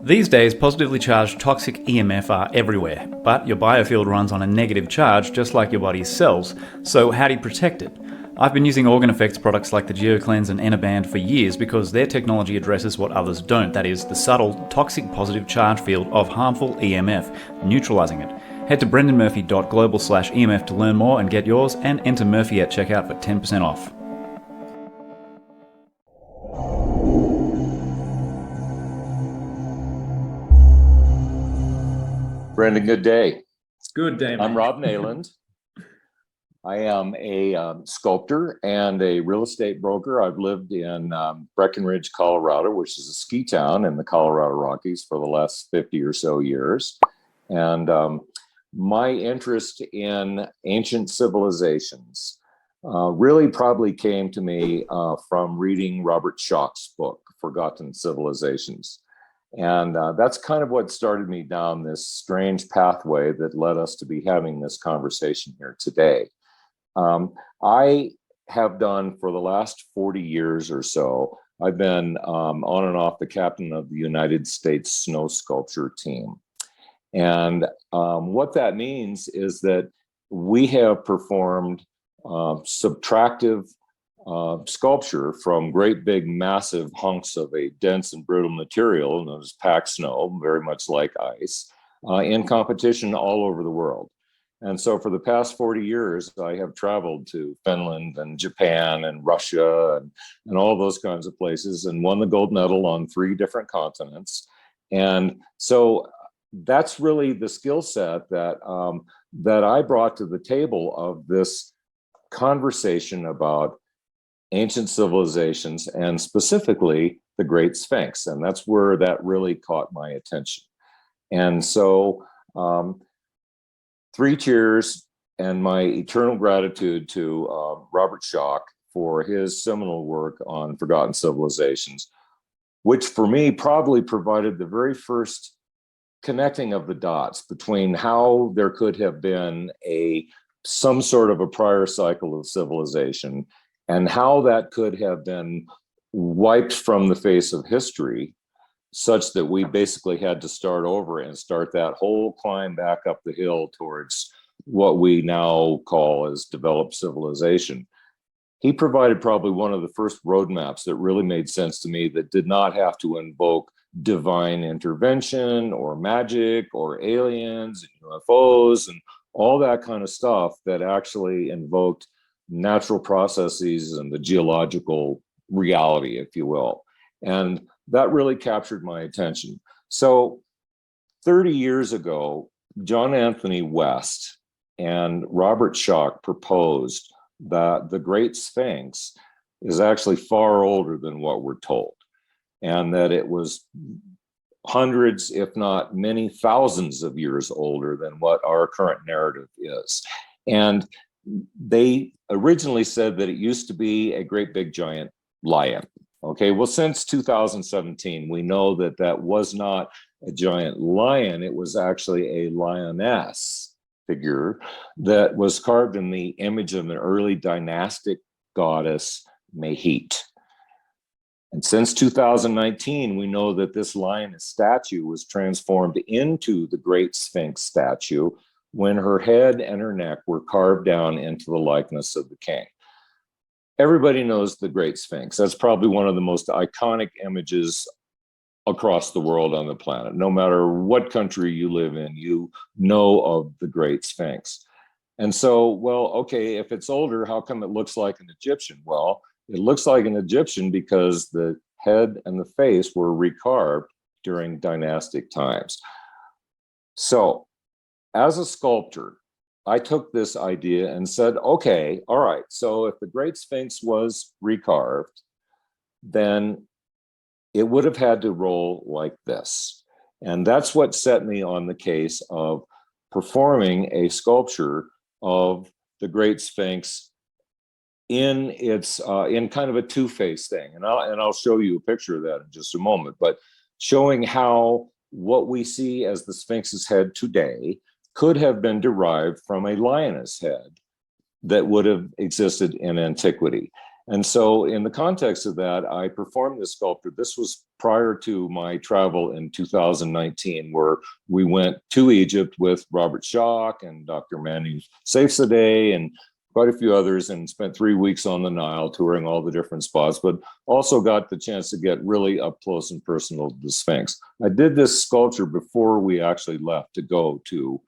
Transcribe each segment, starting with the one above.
These days, positively charged toxic EMF are everywhere, but your biofield runs on a negative charge just like your body's cells, so how do you protect it? I've been using Organ Effects products like the GeoCleanse and Enerband for years because their technology addresses what others don't, that is, the subtle, toxic positive charge field of harmful EMF, neutralising it. Head to brendanmurphy.global/EMF to learn more and get yours, and enter Murphy at checkout for 10% off. Brendan, good day. It's good day, man. I'm Rob Neyland. I am a sculptor and a real estate broker. I've lived in Breckenridge, Colorado, which is a ski town in the Colorado Rockies for the last 50 or so years. And my interest in ancient civilizations really probably came to me from reading Robert Schoch's book, Forgotten Civilizations. And that's kind of what started me down this strange pathway that led us to be having this conversation here today. I have done for the last 40 years or so, I've been on and off the captain of the United States snow sculpture team. And what that means is that we have performed subtractive sculpture from great big massive hunks of a dense and brittle material known as packed snow, very much like ice, in competition all over the world. And so for the past 40 years, I have traveled to Finland and Japan and Russia and all those kinds of places and won the gold medal on 3 different continents. And so that's really the skill set that that I brought to the table of this conversation about ancient civilizations and specifically the Great Sphinx. And that's where that really caught my attention. And so 3 cheers and my eternal gratitude to Robert Schoch for his seminal work on Forgotten Civilizations, which for me probably provided the very first connecting of the dots between how there could have been some sort of a prior cycle of civilization and how that could have been wiped from the face of history, such that we basically had to start over and start that whole climb back up the hill towards what we now call as developed civilization. He provided probably one of the first roadmaps that really made sense to me that did not have to invoke divine intervention or magic or aliens and UFOs and all that kind of stuff that actually invoked natural processes and the geological reality, if you will. And that really captured my attention. So 30 years ago, John Anthony West and Robert Schoch proposed that the Great Sphinx is actually far older than what we're told, and that it was hundreds, if not many thousands of years older than what our current narrative is. And they originally said that it used to be a great big giant lion. Okay, well, since 2017, we know that that was not a giant lion. It was actually a lioness figure that was carved in the image of an early dynastic goddess, Mehit. And since 2019, we know that this lioness statue was transformed into the Great Sphinx statue when her head and her neck were carved down into the likeness of the king. Everybody knows the Great Sphinx. That's probably one of the most iconic images across the world on the planet. No matter what country you live in, you know of the Great Sphinx. And so, well, okay, if it's older, how come it looks like an Egyptian? Well, it looks like an Egyptian because the head and the face were recarved during dynastic times. So, as a sculptor, I took this idea and said, okay, all right, so if the Great Sphinx was recarved, then it would have had to roll like this. And that's what set me on the case of performing a sculpture of the Great Sphinx in its in kind of a two-face thing. And I'll show you a picture of that in just a moment, but showing how what we see as the Sphinx's head today could have been derived from a lioness head that would have existed in antiquity. And so in the context of that, I performed this sculpture. This was prior to my travel in 2019, where we went to Egypt with Robert Schoch and Dr. Manu Saifzadeh and quite a few others, and spent 3 weeks on the Nile touring all the different spots, but also got the chance to get really up close and personal to the Sphinx. I did this sculpture before we actually left to go to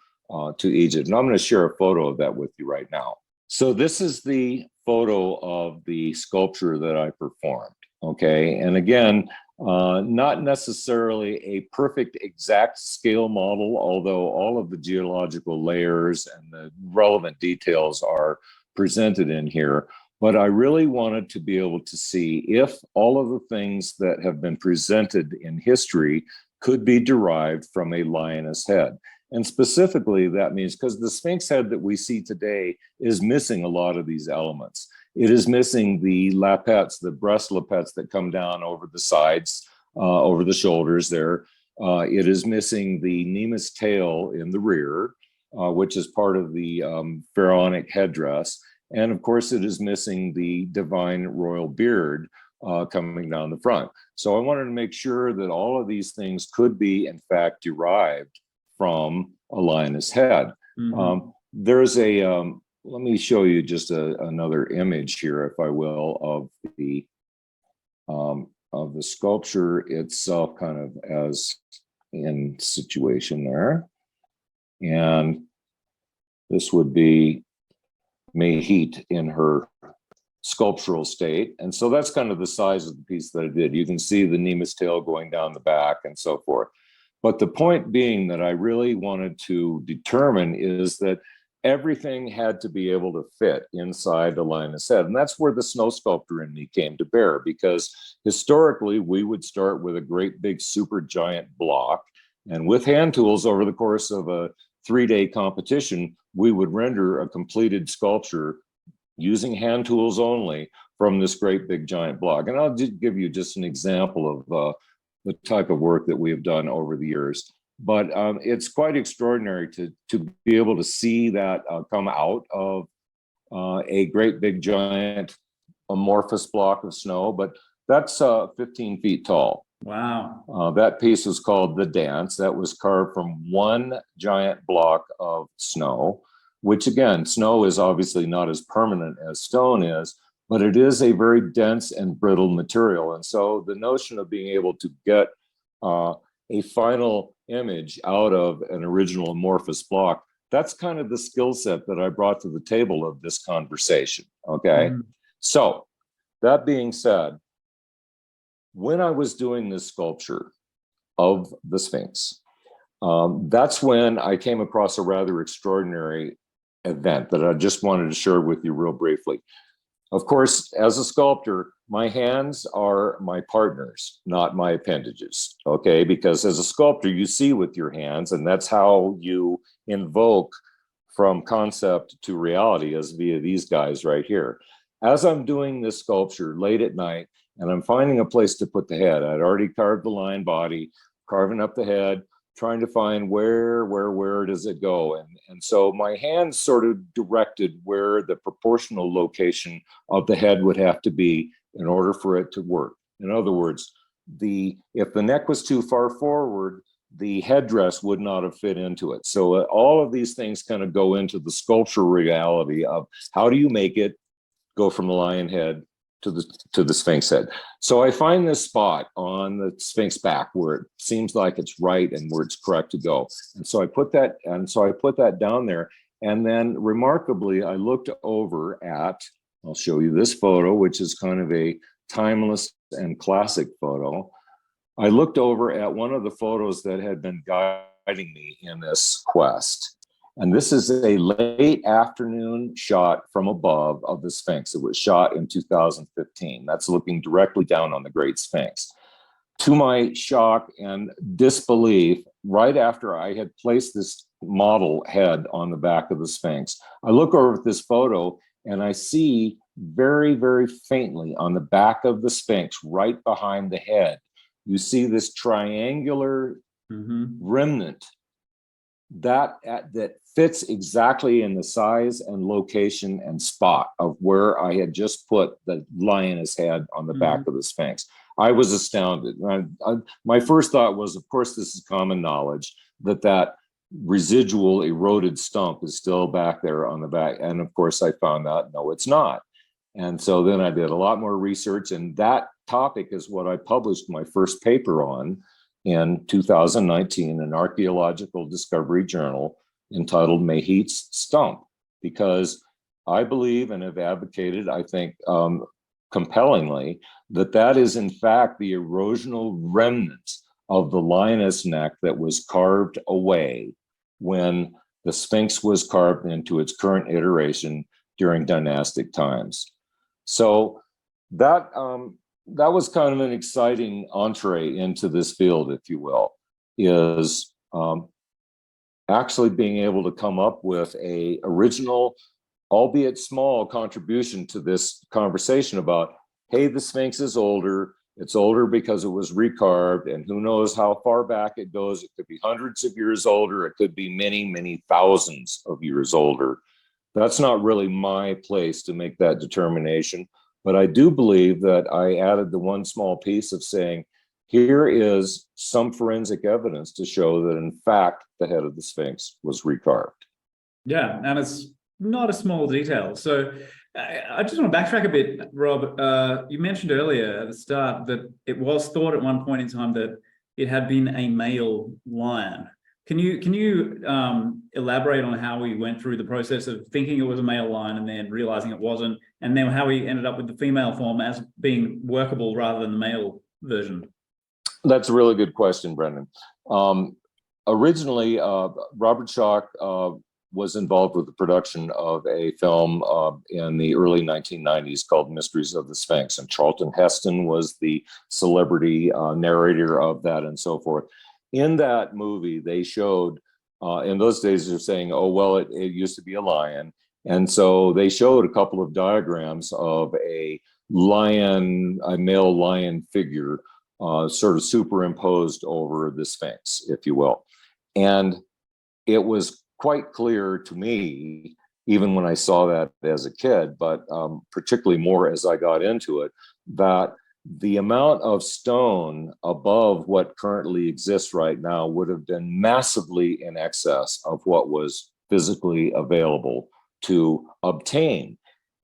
Egypt. And I'm going to share a photo of that with you right now. So this is the photo of the sculpture that I performed. Okay. And again, not necessarily a perfect exact scale model, although all of the geological layers and the relevant details are presented in here. But I really wanted to be able to see if all of the things that have been presented in history could be derived from a lioness head. And specifically, that means because the Sphinx head that we see today is missing a lot of these elements. It is missing the lappets, the breast lappets that come down over the sides, over the shoulders there. It is missing the Nemus tail in the rear, which is part of the pharaonic headdress. And of course, it is missing the divine royal beard coming down the front. So I wanted to make sure that all of these things could be, in fact, derived from a lioness head. Mm-hmm. There's a, let me show you just another image here, if I will, of the sculpture itself, kind of as in situation there. And this would be Mehit in her sculptural state. And so that's kind of the size of the piece that I did. You can see the Nemus tail going down the back and so forth. But the point being that I really wanted to determine is that everything had to be able to fit inside the lioness head. And that's where the snow sculptor in me came to bear, because historically we would start with a great big super giant block. And with hand tools over the course of a 3-day competition, we would render a completed sculpture using hand tools only from this great big giant block. And I'll just give you just an example of the type of work that we have done over the years. But it's quite extraordinary to be able to see that come out of a great big giant amorphous block of snow. But that's 15 feet tall. Wow. That piece was called The Dance. That was carved from one giant block of snow, which again, snow is obviously not as permanent as stone is, but it is a very dense and brittle material. And so the notion of being able to get a final image out of an original amorphous block, that's kind of the skill set that I brought to the table of this conversation, okay? Mm-hmm. So that being said, when I was doing this sculpture of the Sphinx, that's when I came across a rather extraordinary event that I just wanted to share with you real briefly. Of course, as a sculptor, my hands are my partners, not my appendages, okay? Because as a sculptor, you see with your hands, and that's how you invoke from concept to reality, as via these guys right here. As I'm doing this sculpture late at night, and I'm finding a place to put the head, I'd already carved the lion body, carving up the head, trying to find where does it go? And so my hands sort of directed where the proportional location of the head would have to be in order for it to work. In other words, if the neck was too far forward, the headdress would not have fit into it. So all of these things kind of go into the sculptural reality of how do you make it go from the lion head to the Sphinx head. So I find this spot on the Sphinx back where it seems like it's right and where it's correct to go. And so I put that down there. And then remarkably, I looked over at, I'll show you this photo, which is kind of a timeless and classic photo. I looked over at one of the photos that had been guiding me in this quest. And this is a late afternoon shot from above of the Sphinx. It was shot in 2015. That's looking directly down on the Great Sphinx. To my shock and disbelief, right after I had placed this model head on the back of the Sphinx, I look over at this photo and I see very, very faintly on the back of the Sphinx, right behind the head, you see this triangular remnant that fits exactly in the size and location and spot of where I had just put the lioness head on the back of the Sphinx. I was astounded. My first thought was, of course, this is common knowledge that residual eroded stump is still back there on the back. And of course, I found out, no, it's not. And so then I did a lot more research, and that topic is what I published my first paper on in 2019, an archaeological discovery journal entitled Mahit's Stump, because I believe and have advocated, I think, compellingly, that is in fact the erosional remnant of the lioness neck that was carved away when the Sphinx was carved into its current iteration during dynastic times. So that was kind of an exciting entree into this field, if you will, is actually being able to come up with a original, albeit small, contribution to this conversation about, hey, the Sphinx is older. It's older because it was recarved, and who knows how far back it goes. It could be hundreds of years older. It could be many, many thousands of years older. That's not really my place to make that determination. But I do believe that I added the one small piece of saying, here is some forensic evidence to show that, in fact, the head of the Sphinx was recarved. Yeah, and it's not a small detail. So I just want to backtrack a bit, Rob. You mentioned earlier at the start that it was thought at one point in time that it had been a male lion. Can you elaborate on how we went through the process of thinking it was a male lion and then realizing it wasn't, and then how we ended up with the female form as being workable rather than the male version? That's a really good question, Brendan. Originally, Robert Schoch was involved with the production of a film in the early 1990s called Mysteries of the Sphinx, and Charlton Heston was the celebrity narrator of that and so forth. In that movie, they showed, in those days, they're saying, oh, well, it used to be a lion. And so they showed a couple of diagrams of a male lion figure sort of superimposed over the Sphinx, if you will. And it was quite clear to me, even when I saw that as a kid, but particularly more as I got into it, that the amount of stone above what currently exists right now would have been massively in excess of what was physically available to obtain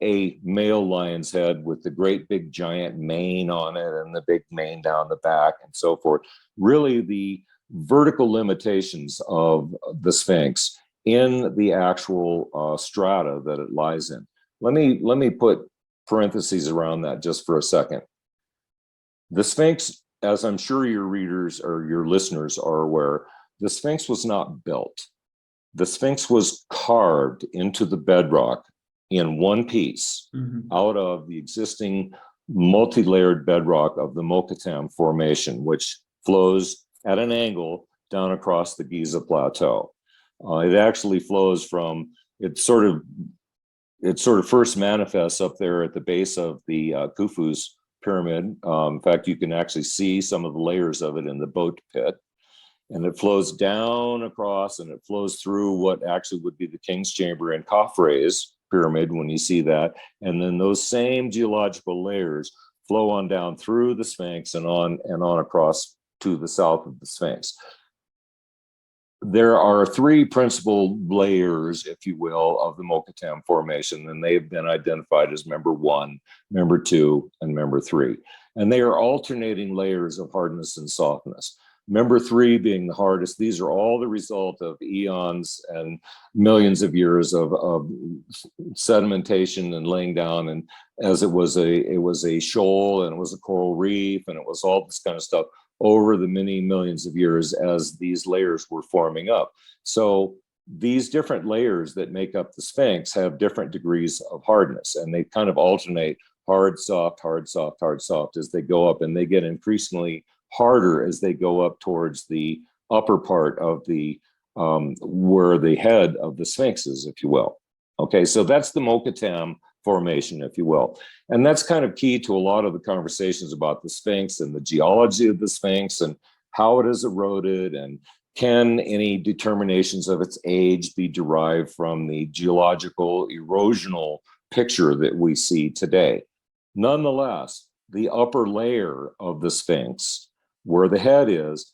a male lion's head with the great big giant mane on it and the big mane down the back and so forth. Really, the vertical limitations of the Sphinx in the actual strata that it lies in. Let me put parentheses around that just for a second. The Sphinx, as I'm sure your readers or your listeners are aware, the Sphinx was not built. The Sphinx was carved into the bedrock in one piece out of the existing multi-layered bedrock of the Mokattam Formation, which flows at an angle down across the Giza Plateau. It actually flows from, it sort of first manifests up there at the base of the Khufu's pyramid. In fact, you can actually see some of the layers of it in the boat pit. And it flows down across, and it flows through what actually would be the King's Chamber and Khafre's pyramid when you see that. And then those same geological layers flow on down through the Sphinx and on across to the south of the Sphinx. There are three principal layers, if you will, of the Mokattam Formation, and they've been identified as member 1, member 2, and member 3. And they are alternating layers of hardness and softness. Member 3 being the hardest. These are all the result of eons and millions of years of sedimentation and laying down. And as it was a shoal, and it was a coral reef, and it was all this kind of stuff over the many millions of years as these layers were forming up. So these different layers that make up the Sphinx have different degrees of hardness, and they kind of alternate hard, soft, hard, soft, hard, soft as they go up, and they get increasingly harder as they go up towards the upper part of the where the head of the Sphinx is, if you will. Okay, so that's the Mokattam Formation, if you will. And that's kind of key to a lot of the conversations about the Sphinx and the geology of the Sphinx and how it is eroded and can any determinations of its age be derived from the geological erosional picture that we see today? Nonetheless, the upper layer of the Sphinx, where the head is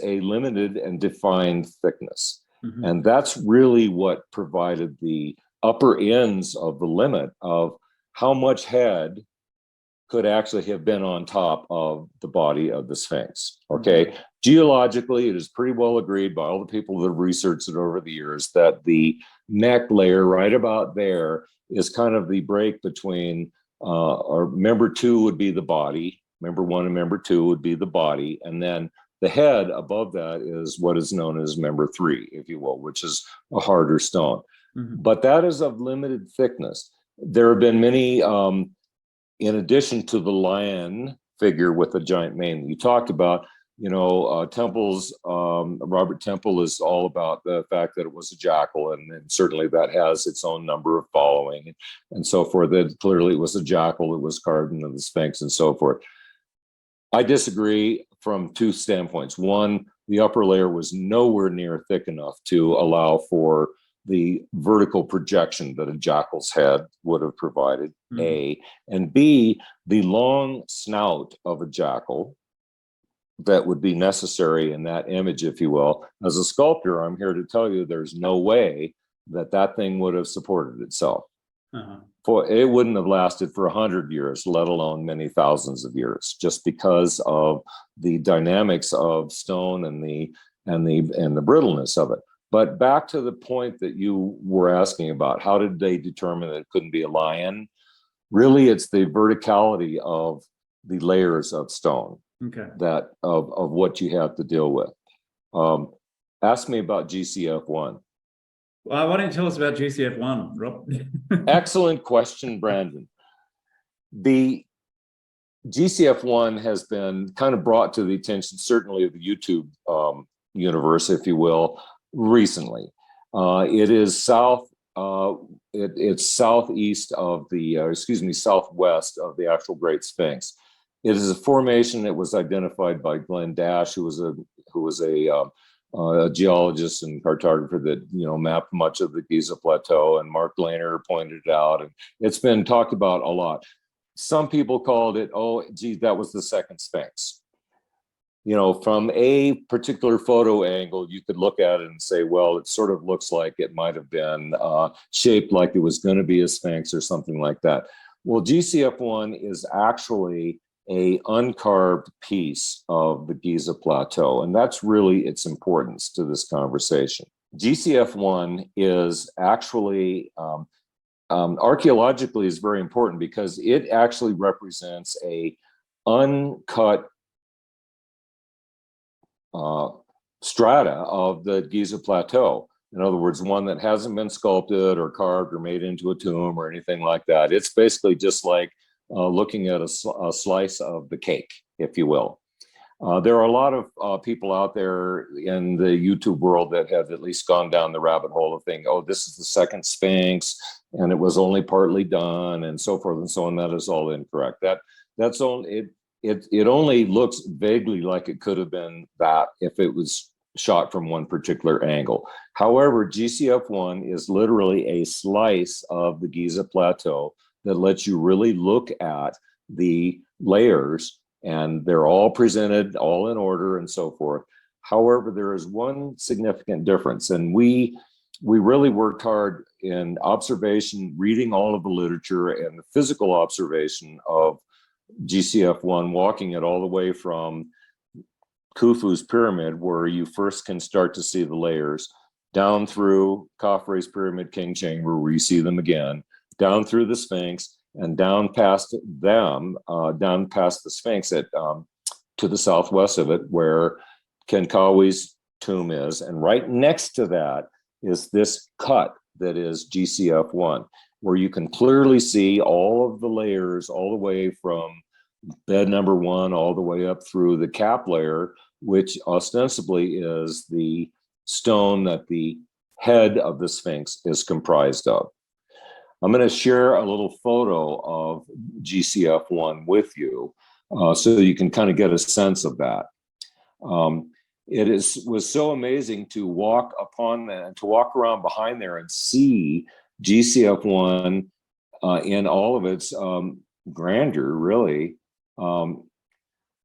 a limited and defined thickness. Mm-hmm. And that's really what provided the upper ends of the limit of how much head could actually have been on top of the body of the Sphinx. Okay. Mm-hmm. Geologically, it is pretty well agreed by all the people that have researched it over the years that the neck layer right about there is kind of the break between, or member two would be the body, member one and member two would be the body, and then the head above that is what is known as member three, if you will, which is a harder stone. Mm-hmm. But that is of limited thickness. There have been many, in addition to the lion figure with the giant mane that you talked about, Temple's, Robert Temple is all about the fact that it was a jackal, and certainly that has its own number of following and so forth. That clearly it was a jackal that was carved into the Sphinx and so forth. I disagree from two standpoints. One, the upper layer was nowhere near thick enough to allow for the vertical projection that a jackal's head would have provided, mm-hmm. A. And B, the long snout of a jackal that would be necessary in that image, if you will. As a sculptor, I'm here to tell you there's no way that that thing would have supported itself. Uh-huh. It wouldn't have lasted for 100 years, let alone many thousands of years, just because of the dynamics of stone and the brittleness of it. But back to the point that you were asking about, how did they determine that it couldn't be a lion? Really, it's the verticality of the layers of stone, okay, that of what you have to deal with. Ask me about GCF1. Well, why don't you tell us about GCF1, Rob? Excellent question, Brandon. The GCF1 has been kind of brought to the attention, certainly of the YouTube universe, if you will, recently. It is it's southeast of the, southwest of the actual Great Sphinx. It is a formation that was identified by Glenn Dash, who was a geologist and cartographer that mapped much of the Giza Plateau, and Mark Lehner pointed it out, and it's been talked about a lot. Some people called it, that was the second Sphinx. From a particular photo angle, you could look at it and say, well, it sort of looks like it might have been shaped like it was going to be a Sphinx or something like that. Well, GCF1 is actually a uncarved piece of the Giza Plateau, and that's really its importance to this conversation. GCF1 is actually, archaeologically is very important because it actually represents a uncut strata of the Giza Plateau. In other words, one that hasn't been sculpted or carved or made into a tomb or anything like that. It's basically just like looking at a slice of the cake, if you will. There are a lot of people out there in the YouTube world that have at least gone down the rabbit hole of thinking, this is the second Sphinx, and it was only partly done, and so forth and so on. That is all incorrect. That's only it only looks vaguely like it could have been that if it was shot from one particular angle. However, GCF1 is literally a slice of the Giza Plateau that lets you really look at the layers, and they're all presented all in order and so forth. However, there is one significant difference, and we really worked hard in observation, reading all of the literature and the physical observation of GCF1, walking it all the way from Khufu's pyramid, where you first can start to see the layers, down through Khafre's pyramid king chamber, where you see them again, down through the Sphinx, and down past them, down past the Sphinx to the southwest of it, where Kenkawi's tomb is. And right next to that is this cut that is GCF1, where you can clearly see all of the layers, all the way from bed number one, all the way up through the cap layer, which ostensibly is the stone that the head of the Sphinx is comprised of. I'm going to share a little photo of GCF1 with you so you can kind of get a sense of that. was so amazing to walk upon that, to walk around behind there and see GCF1 in all of its grandeur, really.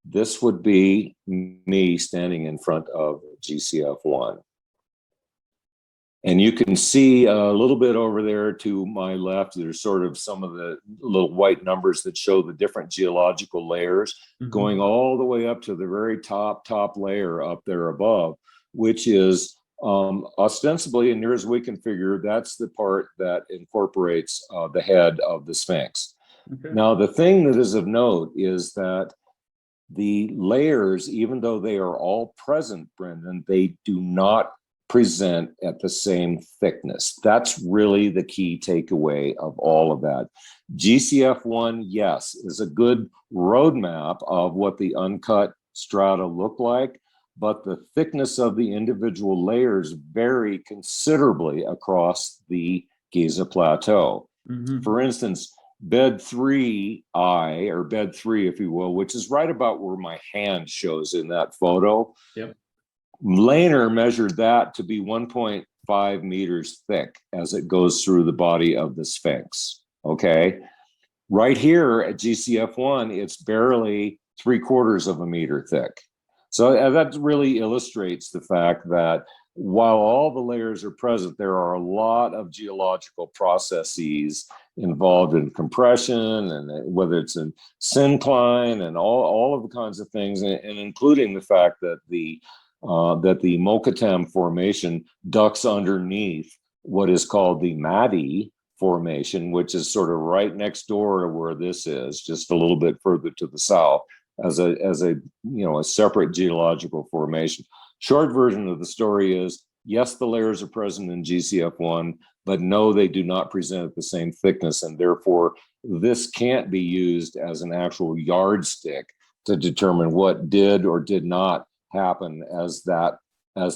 This would be me standing in front of GCF1. And you can see a little bit over there to my left, there's sort of some of the little white numbers that show the different geological layers, going all the way up to the very top layer up there above, which is ostensibly, and near as we can figure, that's the part that incorporates the head of the Sphinx. Okay. Now, the thing that is of note is that the layers, even though they are all present, Brendan, they do not present at the same thickness. That's really the key takeaway of all of that. GCF1, yes, is a good roadmap of what the uncut strata look like, but the thickness of the individual layers vary considerably across the Giza Plateau. For instance, bed 3I, or bed 3, if you will, which is right about where my hand shows in that photo. Yep. Lehner measured that to be 1.5 meters thick as it goes through the body of the Sphinx. Okay. Right here at GCF1, it's barely 3/4 of a meter thick. So that really illustrates the fact that while all the layers are present, there are a lot of geological processes involved in compression, and whether it's in syncline and all of the kinds of things, and including the fact that the Mokatam Formation ducks underneath what is called the Madi Formation, which is sort of right next door to where this is, just a little bit further to the south, as a separate geological formation. Short version of the story is, yes, the layers are present in GCF1, but no, they do not present at the same thickness, and therefore this can't be used as an actual yardstick to determine what did or did not happen as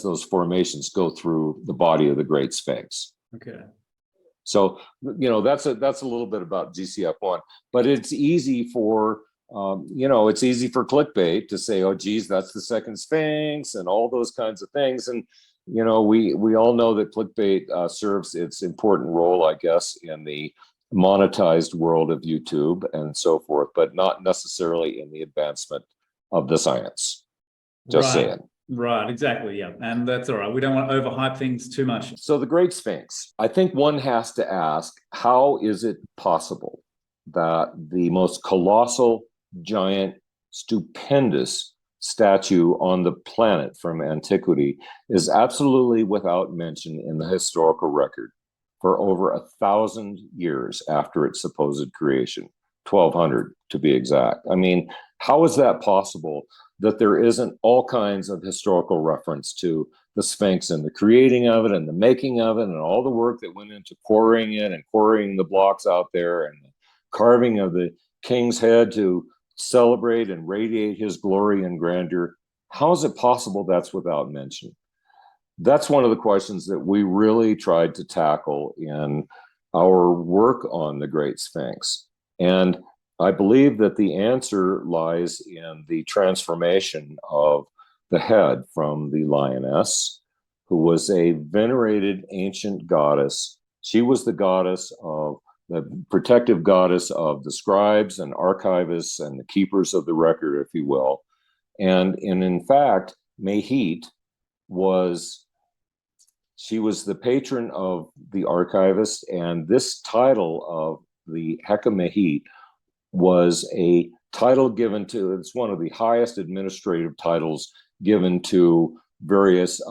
those formations go through the body of the Great Sphinx. Okay. So, that's a little bit about GCF1, but it's easy for clickbait to say, oh, geez, that's the second Sphinx and all those kinds of things. And, we all know that clickbait serves its important role, I guess, in the monetized world of YouTube and so forth, but not necessarily in the advancement of the science. Just saying. Right, exactly, yeah. And that's all right. We don't want to overhype things too much. So the Great Sphinx, I think one has to ask, how is it possible that the most colossal, giant, stupendous statue on the planet from antiquity is absolutely without mention in the historical record for over 1,000 years after its supposed creation, 1,200 to be exact? I mean, how is that possible that there isn't all kinds of historical reference to the Sphinx and the creating of it and the making of it and all the work that went into quarrying it and quarrying the blocks out there and the carving of the king's head to celebrate and radiate his glory and grandeur? How is it possible that's without mention? That's one of the questions that we really tried to tackle in our work on the Great Sphinx. And I believe that the answer lies in the transformation of the head from the lioness, who was a venerated ancient goddess. She was the protective goddess of the scribes and archivists and the keepers of the record, if you will. And in fact, Mehit was the patron of the archivists, and this title of the Heka Mehit was a title given to, it's one of the highest administrative titles given to various,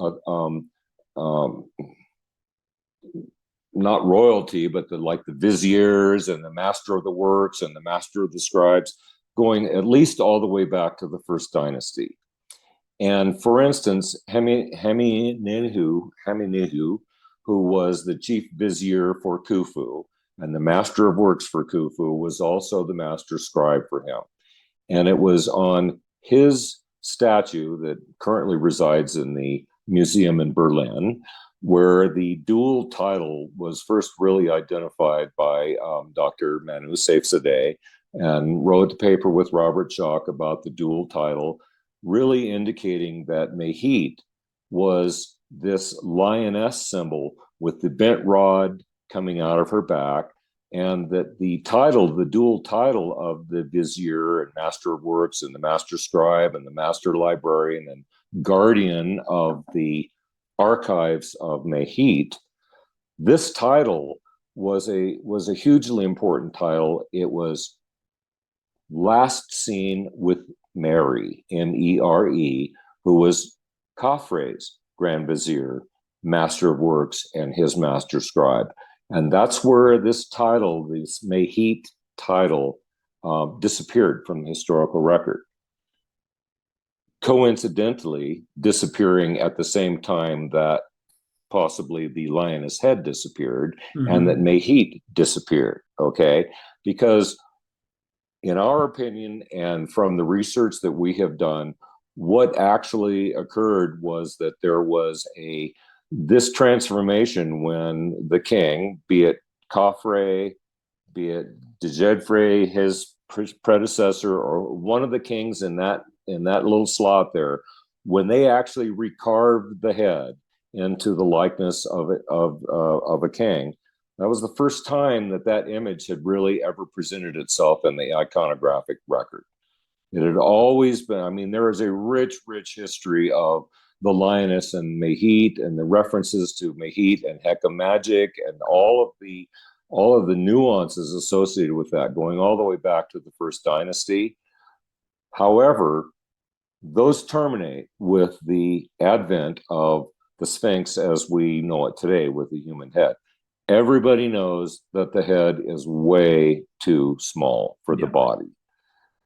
not royalty, but the viziers and the master of the works and the master of the scribes, going at least all the way back to the first dynasty. And for instance, Haminehu, who was the chief vizier for Khufu, and the master of works for Khufu, was also the master scribe for him. And it was on his statue that currently resides in the museum in Berlin, where the dual title was first really identified by Dr. Manu Saifzadeh, and wrote a paper with Robert Schoch about the dual title. really indicating that Mehit was this lioness symbol with the bent rod coming out of her back, and that the title, the dual title of the vizier and master of works and the master scribe and the master librarian and guardian of the archives of Mehit, this title was a hugely important title. It was last seen with Mary, M-E-R-E, who was Khafre's Grand Vizier, Master of Works, and his Master Scribe. And that's where this title, this Mehit title, disappeared from the historical record. Coincidentally, disappearing at the same time that possibly the lioness head disappeared, and that Mehit disappeared, okay? Because in our opinion, and from the research that we have done, what actually occurred was that there was this transformation when the king, be it Khafre, be it Djedefre, his predecessor, or one of the kings in that little slot there, when they actually recarved the head into the likeness of a king, that was the first time that image had really ever presented itself in the iconographic record. It had always been, I mean, there is a rich, rich history of the lioness and Mehit and the references to Mehit and Heka magic and all of the nuances associated with that, going all the way back to the first dynasty. However, those terminate with the advent of the Sphinx as we know it today with the human head. Everybody knows that the head is way too small for the body.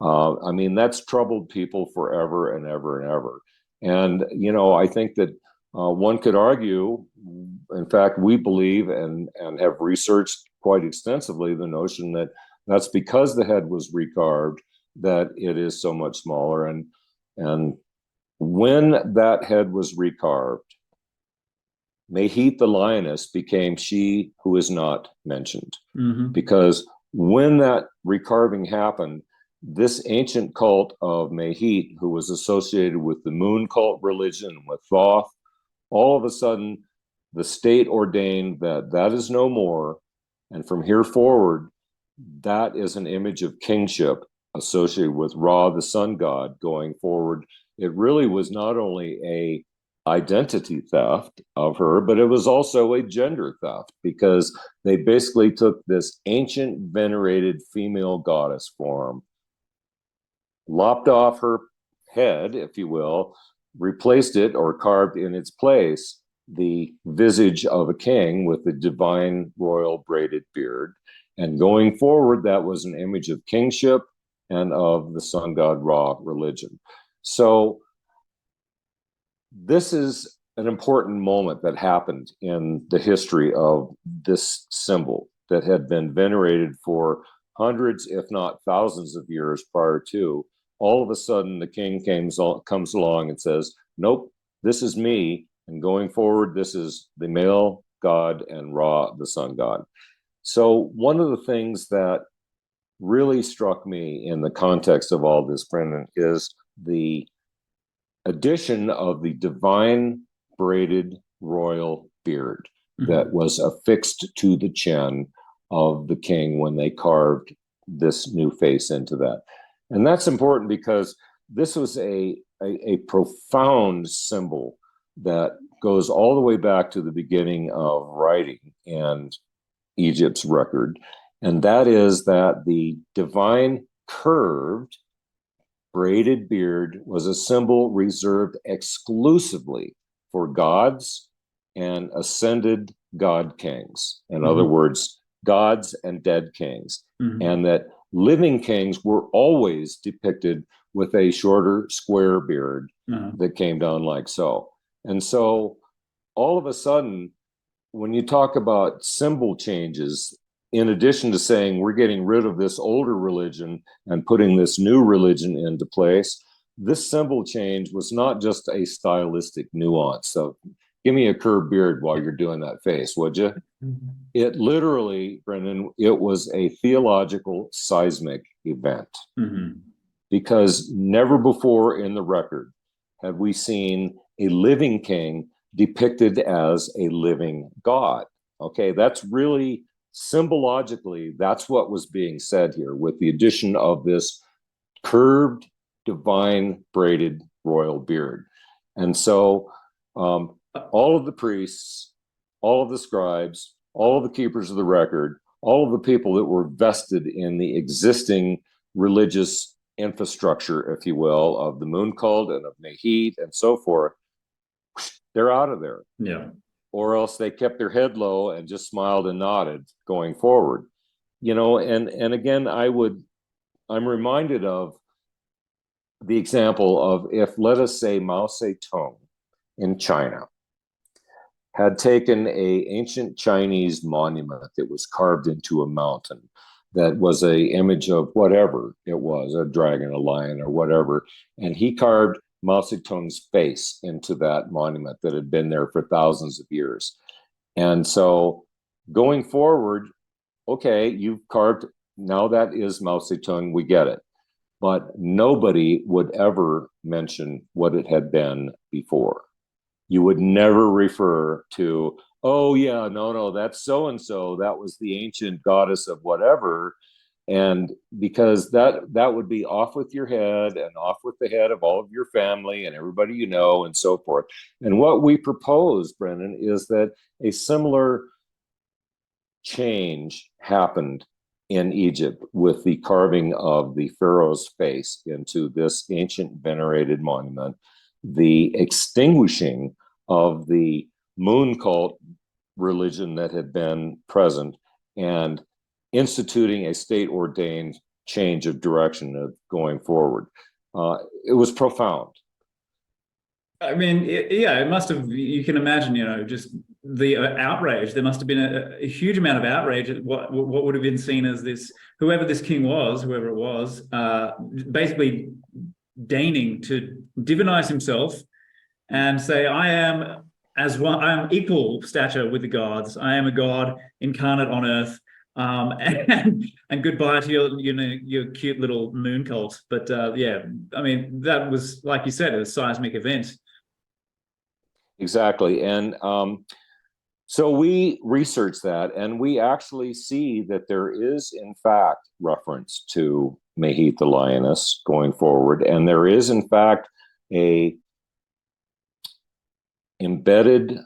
I mean, that's troubled people forever and ever and ever. And, you know, I think that one could argue, in fact, we believe and have researched quite extensively the notion that that's because the head was recarved that it is so much smaller. And when that head was recarved, Mehit the lioness became she who is not mentioned. Because when that recarving happened, this ancient cult of Mehit, who was associated with the moon cult religion, with Thoth, all of a sudden the state ordained that that is no more. And from here forward, that is an image of kingship associated with Ra, the sun god, going forward. It really was not only a identity theft of her, but it was also a gender theft, because they basically took this ancient venerated female goddess form, lopped off her head, if you will, replaced it or carved in its place the visage of a king with the divine royal braided beard. And going forward, that was an image of kingship and of the sun god Ra religion. So this is an important moment that happened in the history of this symbol that had been venerated for hundreds, if not thousands of years prior to. All of a sudden, the king comes along and says, nope, this is me. And going forward, this is the male god and Ra, the sun god. So one of the things that really struck me in the context of all this, Brendan, is the addition of the divine braided royal beard that was affixed to the chin of the king when they carved this new face into that. And that's important because this was a profound symbol that goes all the way back to the beginning of writing and Egypt's record. And that is that the divine curved braided beard was a symbol reserved exclusively for gods and ascended god kings. In other words, gods and dead kings. And that living kings were always depicted with a shorter square beard that came down like so. And so all of a sudden, when you talk about symbol changes, in addition to saying we're getting rid of this older religion and putting this new religion into place, this symbol change was not just a stylistic nuance. So give me a curved beard while you're doing that face, would you? It literally, Brendan, it was a theological seismic event. because never before in the record have we seen a living king depicted as a living god. Okay, that's really symbologically, that's what was being said here with the addition of this curved, divine, braided royal beard. And so all of the priests, all of the scribes, all of the keepers of the record, all of the people that were vested in the existing religious infrastructure, if you will, of the moon cult and of Nehit and so forth, they're out of there. Yeah. Or else they kept their head low and just smiled and nodded going forward. You know, and again, I'm reminded of the example of if, let us say, Mao Zedong in China had taken a ancient Chinese monument that was carved into a mountain that was a image of whatever it was, a dragon, a lion, or whatever, and he carved Mao Zedong's face into that monument that had been there for thousands of years. And so going forward, okay, you've carved, now that is Mao Zedong, we get it. But nobody would ever mention what it had been before. You would never refer to, oh yeah, no, that's so-and-so, that was the ancient goddess of whatever. And because that would be off with your head and off with the head of all of your family and everybody you know and so forth. And what we propose, Brennan, is that a similar change happened in Egypt with the carving of the pharaoh's face into this ancient venerated monument, the extinguishing of the moon cult religion that had been present, and instituting a state-ordained change of direction of going forward. It was profound. I mean, it must have, you can imagine, just the outrage. There must have been a huge amount of outrage at what would have been seen as this, whoever this king was, whoever it was, basically deigning to divinize himself and say, I am equal stature with the gods. I am a god incarnate on earth. And goodbye to your cute little moon cult. But yeah, I mean, that was, like you said, a seismic event. Exactly. And so we researched that, and we actually see that there is, in fact, reference to Nehit the lioness going forward. And there is, in fact, a embedded,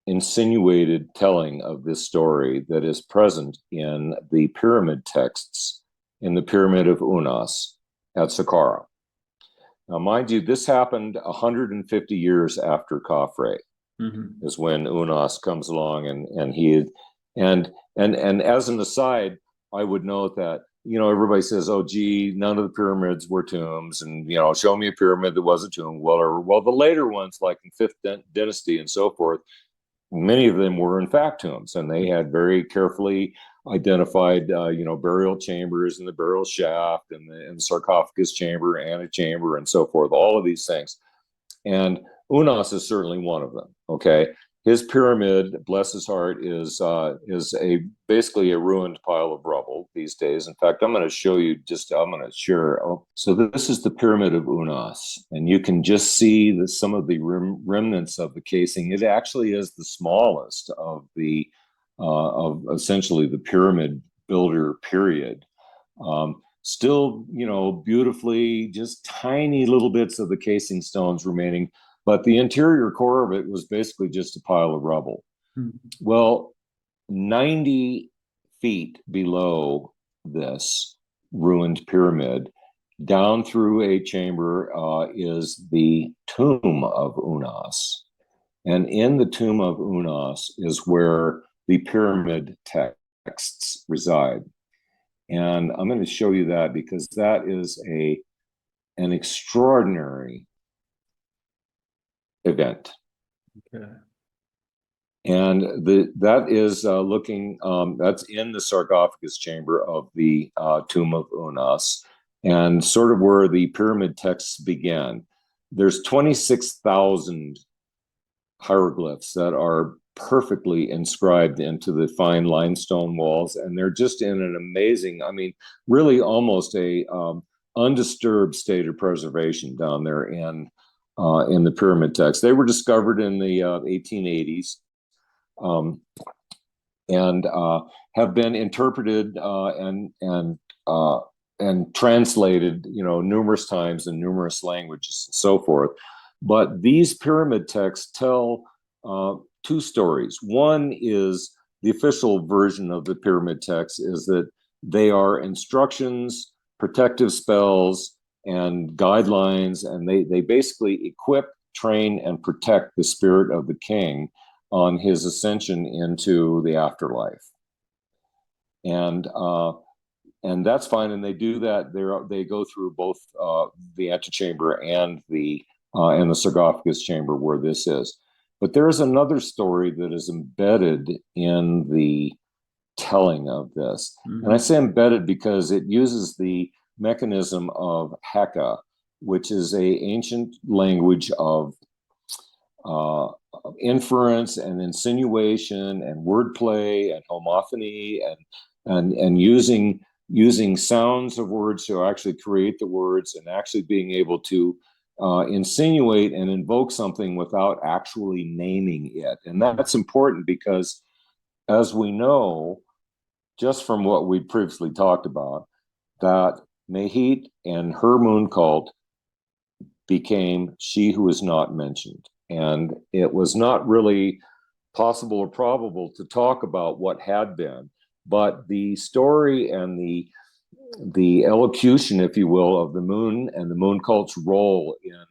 insinuated telling of this story that is present in the pyramid texts in the Pyramid of Unas at Saqqara. Now, mind you, this happened 150 years after Khafre, is when Unas comes along, and as an aside, I would note that, everybody says, oh, gee, none of the pyramids were tombs, and, show me a pyramid that was a tomb. Well, the later ones, like in Fifth Dynasty and so forth, many of them were in fact tombs, and they had very carefully identified, burial chambers and the burial shaft and the sarcophagus chamber, antechamber, and so forth, all of these things. And Unas is certainly one of them, okay? His pyramid, bless his heart, is basically a ruined pile of rubble these days. In fact, I'm going to show you I'm going to share. So this is the Pyramid of Unas, and you can just see some of the remnants of the casing. It actually is the smallest of essentially the pyramid builder period. Still, beautifully, just tiny little bits of the casing stones remaining, but the interior core of it was basically just a pile of rubble. Well, 90 feet below this ruined pyramid, down through a chamber, is the tomb of Unas. And in the tomb of Unas is where the pyramid texts reside. And I'm going to show you that because that is an extraordinary event. Okay. And that is that's in the sarcophagus chamber of the tomb of Unas, and sort of where the pyramid texts began. There's 26,000 hieroglyphs that are perfectly inscribed into the fine limestone walls, and they're just in an amazing, really almost a undisturbed state of preservation down there in the pyramid texts. They were discovered in the 1880s, and have been interpreted and translated, numerous times in numerous languages and so forth. But these pyramid texts tell two stories. One is the official version of the pyramid text is that they are instructions, protective spells, and guidelines, and they basically equip, train, and protect the spirit of the king on his ascension into the afterlife. And that's fine, and they do that. They go through both the antechamber and the sarcophagus chamber where this is. But there is another story that is embedded in the telling of this. Mm-hmm. And I say embedded because it uses the mechanism of Heka, which is an ancient language of inference and insinuation and wordplay and homophony and using sounds of words to actually create the words and actually being able to insinuate and invoke something without actually naming it. And that's important because, as we know, just from what we previously talked about, that Mehit and her moon cult became she who is not mentioned. And it was not really possible or probable to talk about what had been, but the story and the elocution, if you will, of the moon and the moon cult's role in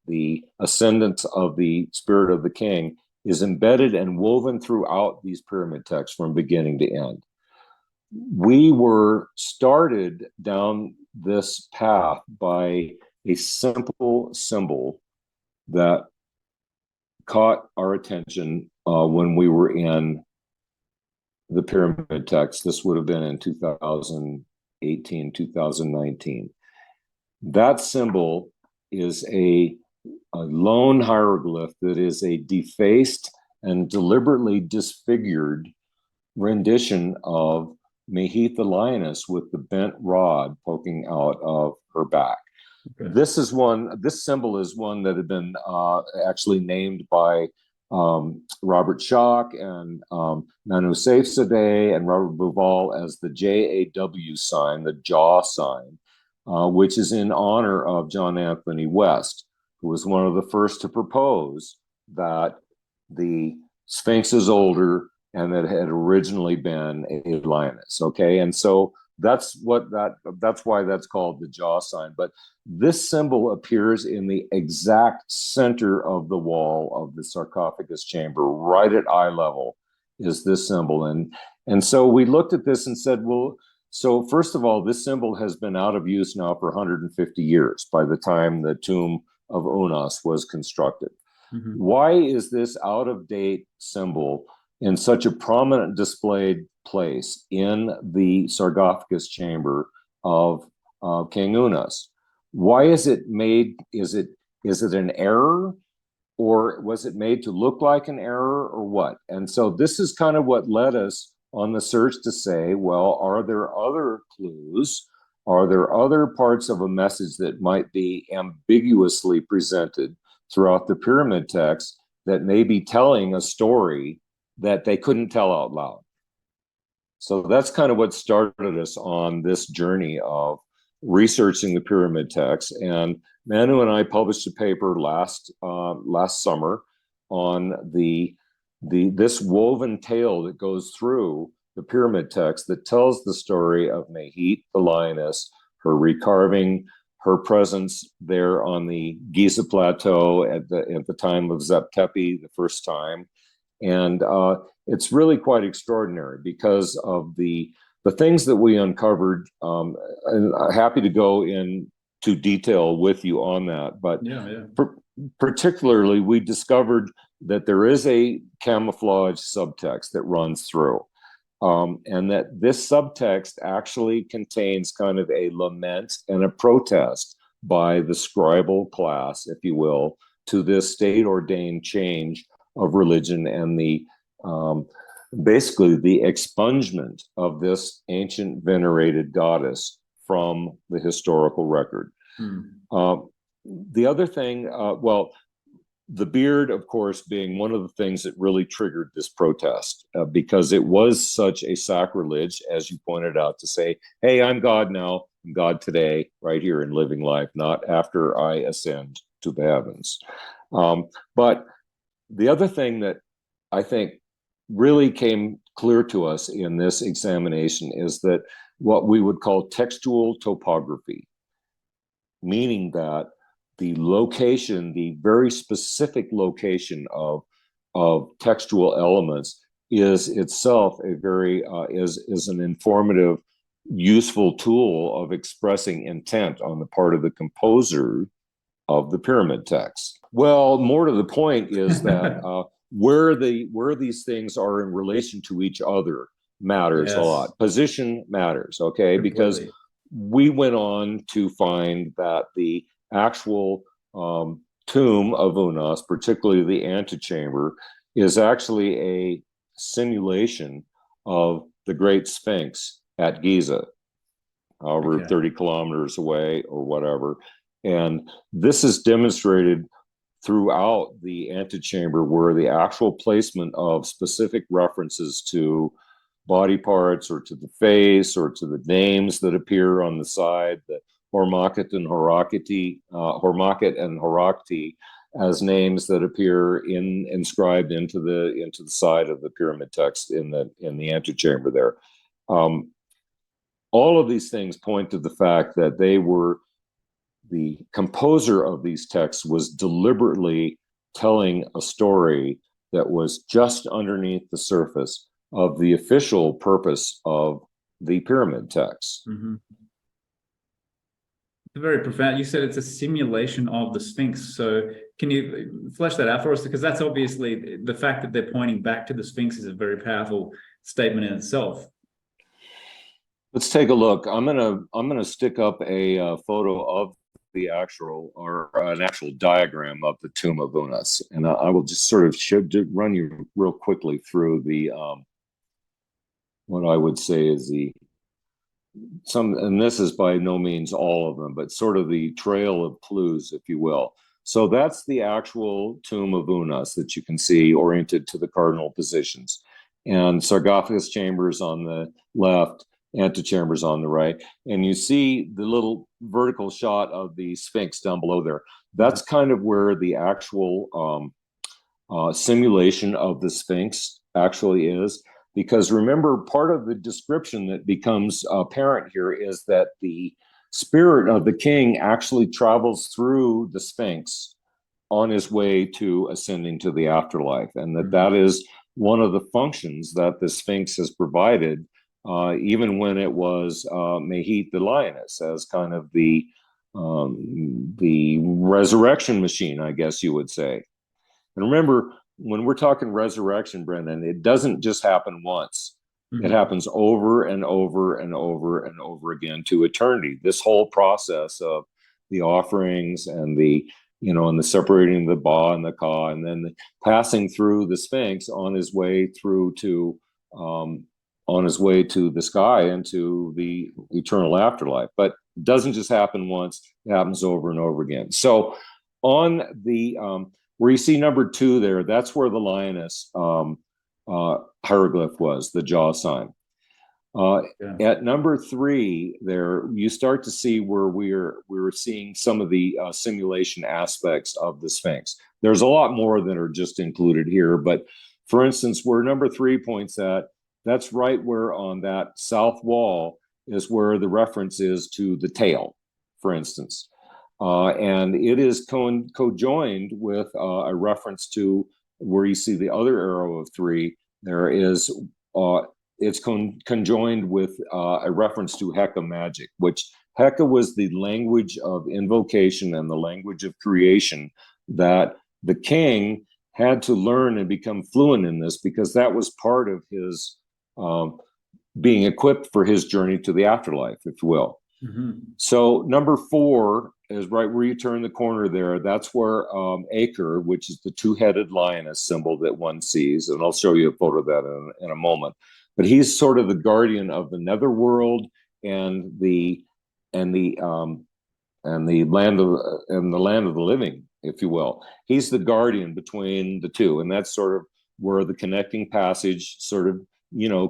the ascendance of the spirit of the king is embedded and woven throughout these pyramid texts from beginning to end. We were started down this path by a simple symbol that caught our attention when we were in the pyramid text. This would have been in 2018, 2019. That symbol is a lone hieroglyph that is a defaced and deliberately disfigured rendition of Mehit the lioness with the bent rod poking out of her back. Okay. This symbol is one that had been actually named by Robert Schoch and Manu Saifzadeh and Robert Bouval as the JAW sign, the jaw sign, which is in honor of John Anthony West, who was one of the first to propose that the Sphinx is older and that it had originally been a lioness. Okay, and so that's why that's called the jaw sign. But this symbol appears in the exact center of the wall of the sarcophagus chamber, right at eye level is this symbol. And so we looked at this and said, well, so first of all, this symbol has been out of use now for 150 years by the time the tomb of Unas was constructed. Mm-hmm. Why is this out of date symbol in such a prominent displayed place in the sarcophagus chamber of King Unas? Why is it made? Is it an error, or was it made to look like an error, or what? And so this is kind of what led us on the search to say, well, are there other clues? Are there other parts of a message that might be ambiguously presented throughout the pyramid text that may be telling a story that they couldn't tell out loud? So that's kind of what started us on this journey of researching the pyramid text. And Manu and I published a paper last summer on this woven tale that goes through the pyramid text that tells the story of Mehit the lioness, her recarving, her presence there on the Giza plateau at the time of Zep-Tepi the first time. And it's really quite extraordinary because of the things that we uncovered. And I'm happy to go into detail with you on that. But particularly, we discovered that there is a camouflage subtext that runs through. And that this subtext actually contains kind of a lament and a protest by the scribal class, if you will, to this state-ordained change of religion and the basically the expungement of this ancient venerated goddess from the historical record. Uh, the other thing, well, the beard, of course, being one of the things that really triggered this protest, because it was such a sacrilege, as you pointed out, to say, hey, I'm God now, I'm God today, right here in living life, not after I ascend to the heavens. But the other thing that I think really came clear to us in this examination is that what we would call textual topography, meaning that the location, the very specific location of textual elements is itself a very is an informative, useful tool of expressing intent on the part of the composer of the pyramid text. Well, more to the point is that where these things are in relation to each other matters a lot. Position matters, okay? Completely. Because we went on to find that the actual tomb of Unas, particularly the antechamber, is actually a simulation of the Great Sphinx at Giza, however, 30 kilometers away or whatever. And this is demonstrated throughout the antechamber, where the actual placement of specific references to body parts or to the face or to the names that appear on the side, the Hormaket and Horakti as names that appear inscribed into the side of the pyramid text in the antechamber there. All of these things point to the fact that the composer of these texts was deliberately telling a story that was just underneath the surface of the official purpose of the pyramid texts. Mm-hmm. Very profound. You said it's a simulation of the Sphinx. So can you flesh that out for us? Because that's obviously the fact that they're pointing back to the Sphinx is a very powerful statement in itself. Let's take a look. I'm gonna stick up a photo of the actual or an actual diagram of the tomb of Unas, and I will just sort of run you real quickly through the what I would say is and this is by no means all of them, but sort of the trail of clues, if you will. So that's the actual tomb of Unas that you can see oriented to the cardinal positions, and sarcophagus chambers on the left, antechambers on the right, and you see the little vertical shot of the Sphinx down below there. That's kind of where the actual simulation of the Sphinx actually is. Because remember, part of the description that becomes apparent here is that the spirit of the king actually travels through the Sphinx on his way to ascending to the afterlife, and that is one of the functions that the Sphinx has provided, even when it was Mehit the lioness, as kind of the resurrection machine, I guess you would say. And remember, when we're talking resurrection, Brendan, it doesn't just happen once. Mm-hmm. It happens over and over and over and over again to eternity. This whole process of the offerings and the separating the Ba and the Ka, and then passing through the Sphinx on his way to the sky and to the eternal afterlife. But it doesn't just happen once; it happens over and over again. So, on the where you see number 2 there, that's where the lioness hieroglyph was, the jaw sign. At number 3 there, you start to see where we're seeing some of the simulation aspects of the Sphinx. There's a lot more that are just included here, but for instance, where number 3 points at, that's right where on that south wall is where the reference is to the tail, for instance. And it is co-joined with a reference to where you see the other arrow of 3. There is it's conjoined with a reference to Heka magic, which Heka was the language of invocation and the language of creation that the king had to learn and become fluent in this, because that was part of his being equipped for his journey to the afterlife, if you will. Mm-hmm. So number 4 is right where you turn the corner there. That's where Acre, which is the 2-headed lioness symbol that one sees, and I'll show you a photo of that in a moment. But he's sort of the guardian of the netherworld and the and the land of the living, if you will. He's the guardian between the two, and that's sort of where the connecting passage sort of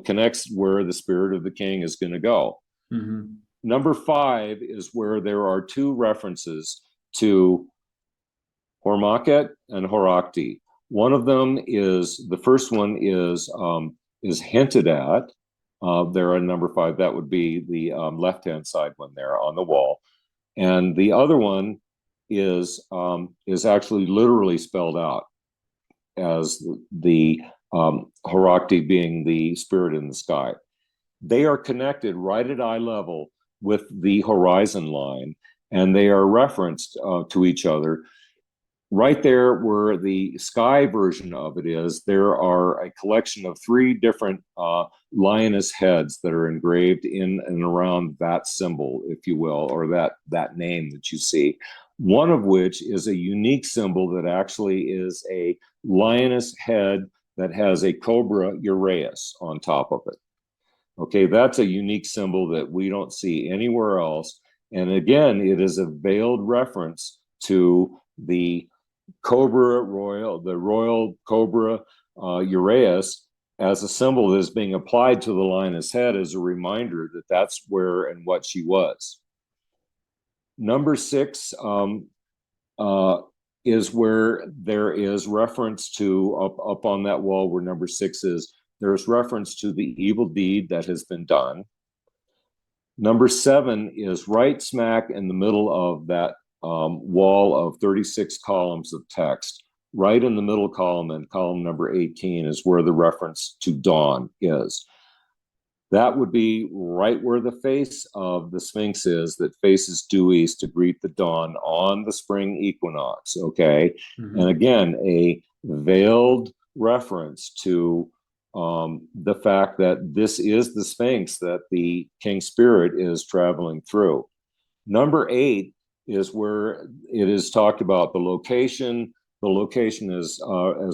connects where the spirit of the king is going to go. Mm-hmm. Number 5 is where there are 2 references to Hormaket and Horakti. One of them is, the first one is hinted at there on number 5. That would be the left-hand side one there on the wall. And the other one is actually literally spelled out as the Horakti being the spirit in the sky. They are connected right at eye level with the horizon line, and they are referenced to each other. Right there where the sky version of it is, there are a collection of 3 different lioness heads that are engraved in and around that symbol, if you will, or that name that you see. One of which is a unique symbol that actually is a lioness head that has a cobra uraeus on top of it. Okay, that's a unique symbol that we don't see anywhere else. And again, it is a veiled reference to the royal cobra uraeus as a symbol that is being applied to the lioness head as a reminder that that's where and what she was. Number 6 is where there is reference to, up on that wall where number 6 is, there's reference to the evil deed that has been done. Number 7 is right smack in the middle of that wall of 36 columns of text. Right in the middle column, and column number 18, is where the reference to dawn is. That would be right where the face of the Sphinx is, that faces due east to greet the dawn on the spring equinox, okay? Mm-hmm. And again, a veiled reference to the fact that this is the Sphinx that the King Spirit is traveling through. Number 8 is where it is talked about the location. The location is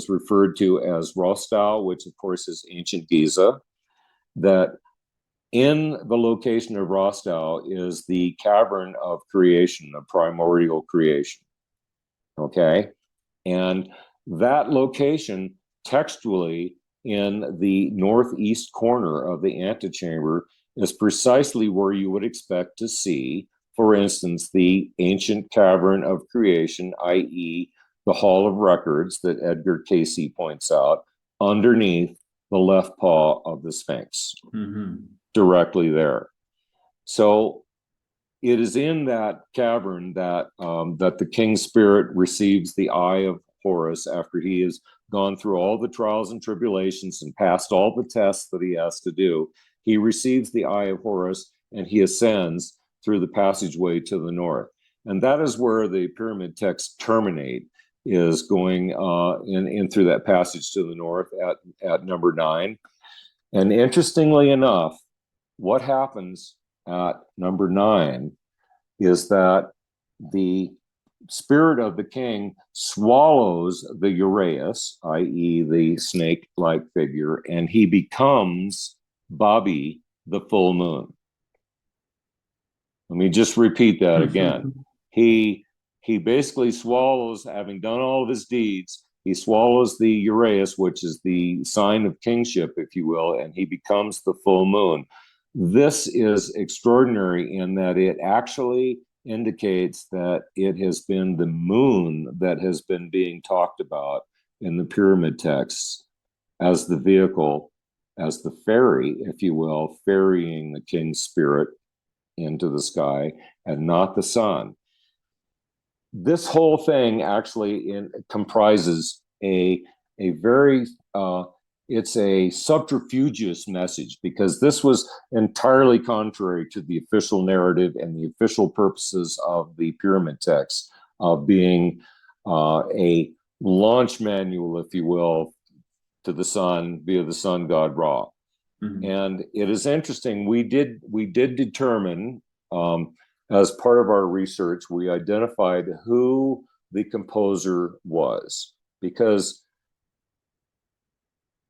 referred to as Rostau, which of course is ancient Giza. That in the location of Rostau is the cavern of creation, of primordial creation. Okay? And that location textually in the northeast corner of the antechamber is precisely where you would expect to see, for instance, the ancient cavern of creation, i.e., the Hall of Records that Edgar Cayce points out, underneath the left paw of the Sphinx, directly there. So it is in that cavern that that the King Spirit receives the eye of Horus after he has gone through all the trials and tribulations and passed all the tests that he has to do. He receives the eye of Horus and he ascends through the passageway to the north. And that is where the pyramid texts terminate, is going in through that passage to the north at number 9. And interestingly enough, what happens at number 9 is that the spirit of the king swallows the uraeus, i.e. the snake-like figure, and he becomes Babi, the full moon. Let me just repeat that again. He basically swallows, having done all of his deeds, he swallows the uraeus, which is the sign of kingship, if you will, and he becomes the full moon. This is extraordinary in that it actually indicates that it has been the moon that has been being talked about in the pyramid texts as the vehicle, as the ferry, if you will, ferrying the king's spirit into the sky, and not the sun. This whole thing actually comprises a very it's a subterfugeous message, because this was entirely contrary to the official narrative and the official purposes of the pyramid texts, of being a launch manual, if you will, to the sun via the sun god Ra. And it is interesting. We did determine, as part of our research, we identified who the composer was, because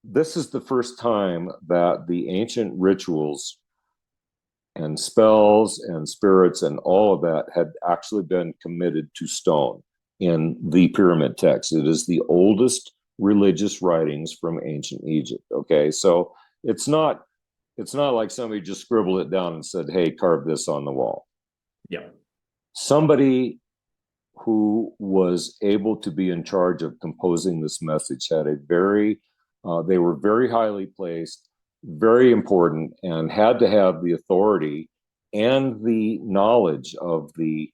this is the first time that the ancient rituals and spells and spirits and all of that had actually been committed to stone in the pyramid text. It is the oldest religious writings from ancient Egypt. Okay, so it's not like somebody just scribbled it down and said, "Hey, carve this on the wall." Yeah. Somebody who was able to be in charge of composing this message had a they were very highly placed, very important, and had to have the authority and the knowledge of the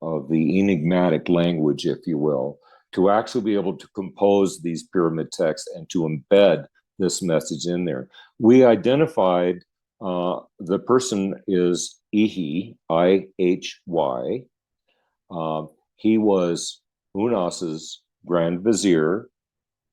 enigmatic language, if you will, to actually be able to compose these pyramid texts and to embed this message in there. We identified the person is Ihi, Ihy. He was Unas's grand vizier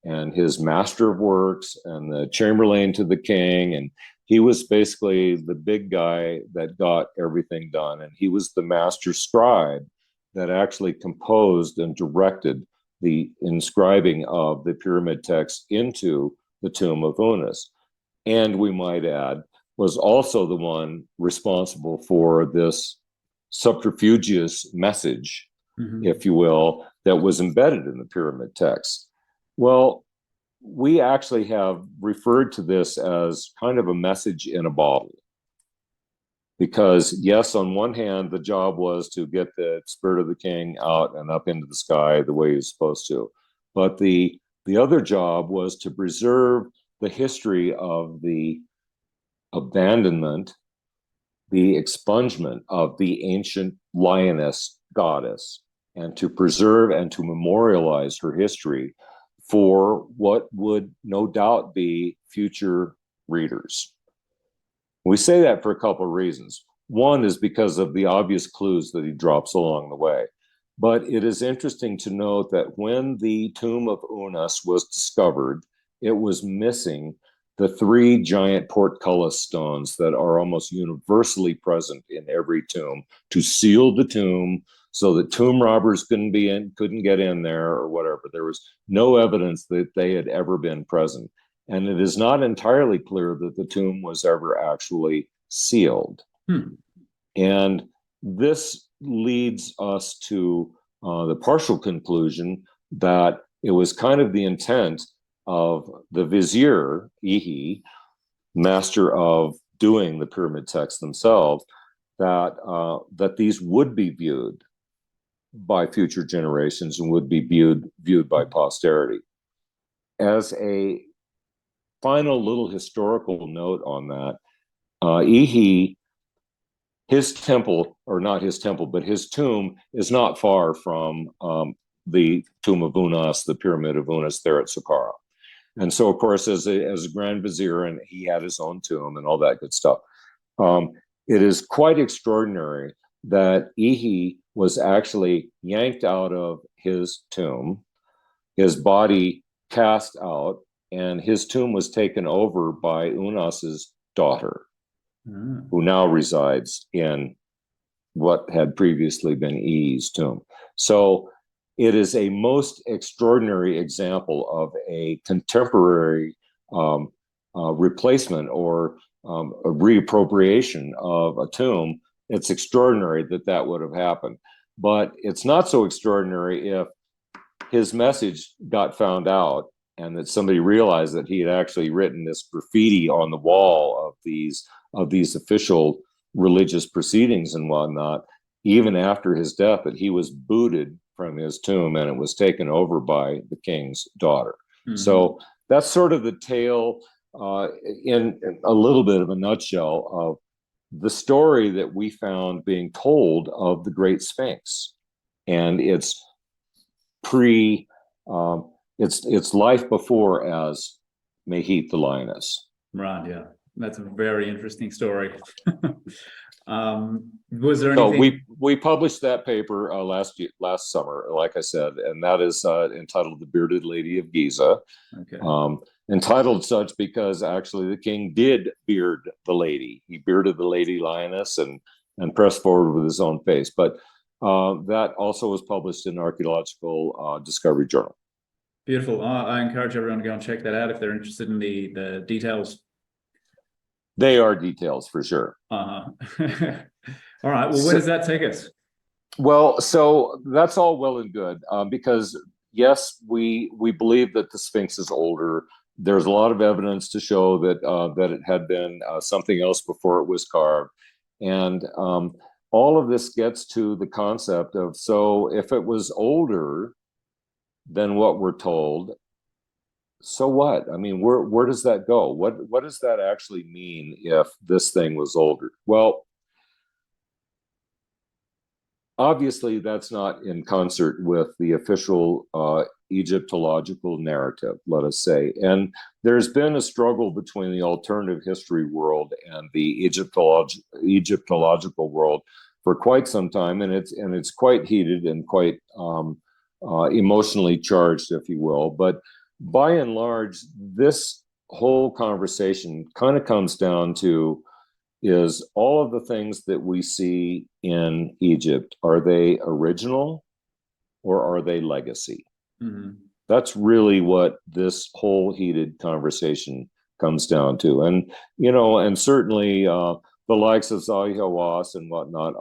and his master of works and the chamberlain to the king. And he was basically the big guy that got everything done. And he was the master scribe that actually composed and directed the inscribing of the pyramid text into the tomb of Unas. And we might add, was also the one responsible for this subterfugeous message, if you will, that was embedded in the pyramid text. Well, we actually have referred to this as kind of a message in a bottle. Because, yes, on one hand, the job was to get the spirit of the king out and up into the sky the way he's supposed to. But the other job was to preserve the history of the abandonment, the expungement of the ancient lioness goddess, and to preserve and to memorialize her history for what would no doubt be future readers. We say that for a couple of reasons. One is because of the obvious clues that he drops along the way. But it is interesting to note that when the tomb of Unas was discovered, it was missing the three giant portcullis stones that are almost universally present in every tomb to seal the tomb so that tomb robbers couldn't get in there or whatever. There was no evidence that they had ever been present. And it is not entirely clear that the tomb was ever actually sealed. And this leads us to the partial conclusion that it was kind of the intent of the vizier, Ihi, master of doing the pyramid texts themselves, that these would be viewed by future generations and would be viewed by posterity. As a final little historical note on that, Ihi, his temple, or not his temple, but his tomb is not far from the tomb of Unas, the pyramid of Unas there at Saqqara. And so, of course, as a grand vizier, and he had his own tomb and all that good stuff. It is quite extraordinary that Ihi was actually yanked out of his tomb, his body cast out, and his tomb was taken over by Unas's daughter, who now resides in what had previously been Ihi's tomb. So it is a most extraordinary example of a contemporary replacement or a reappropriation of a tomb. It's extraordinary that would have happened. But it's not so extraordinary if his message got found out and that somebody realized that he had actually written this graffiti on the wall of these official religious proceedings and whatnot, even after his death, that he was booted from his tomb and it was taken over by the king's daughter. So that's sort of the tale in a little bit of a nutshell of the story that we found being told of the Great Sphinx and its life before as Mehit the lioness. Right, yeah. That's a very interesting story. Was there anything? So we published that paper last summer, like I said, and that is entitled "The Bearded Lady of Giza." Okay. Entitled such because actually the king did beard the lady. He bearded the lady lioness and pressed forward with his own face. But that also was published in Archaeological Discovery Journal. Beautiful. I encourage everyone to go and check that out if they're interested in the details. They are details for sure. Uh-huh. All right. Well, where So, does that take us? well, so that's all well and good, because yes, we believe that the Sphinx is older. There's a lot of evidence to show that that it had been something else before it was carved, and all of this gets to the concept of, so if it was older than what we're told, so what? I mean, where does that go? What does that actually mean if this thing was older? Well, obviously, that's not in concert with the official Egyptological narrative, let us say. And there's been a struggle between the alternative history world and the Egyptological world for quite some time, and it's quite heated and quite emotionally charged, if you will. But by and large, this whole conversation kind of comes down to, is all of the things that we see in Egypt, are they original or are they legacy? Mm-hmm. That's really what this whole heated conversation comes down to. And, you know, and certainly the likes of Zahi Hawass and whatnot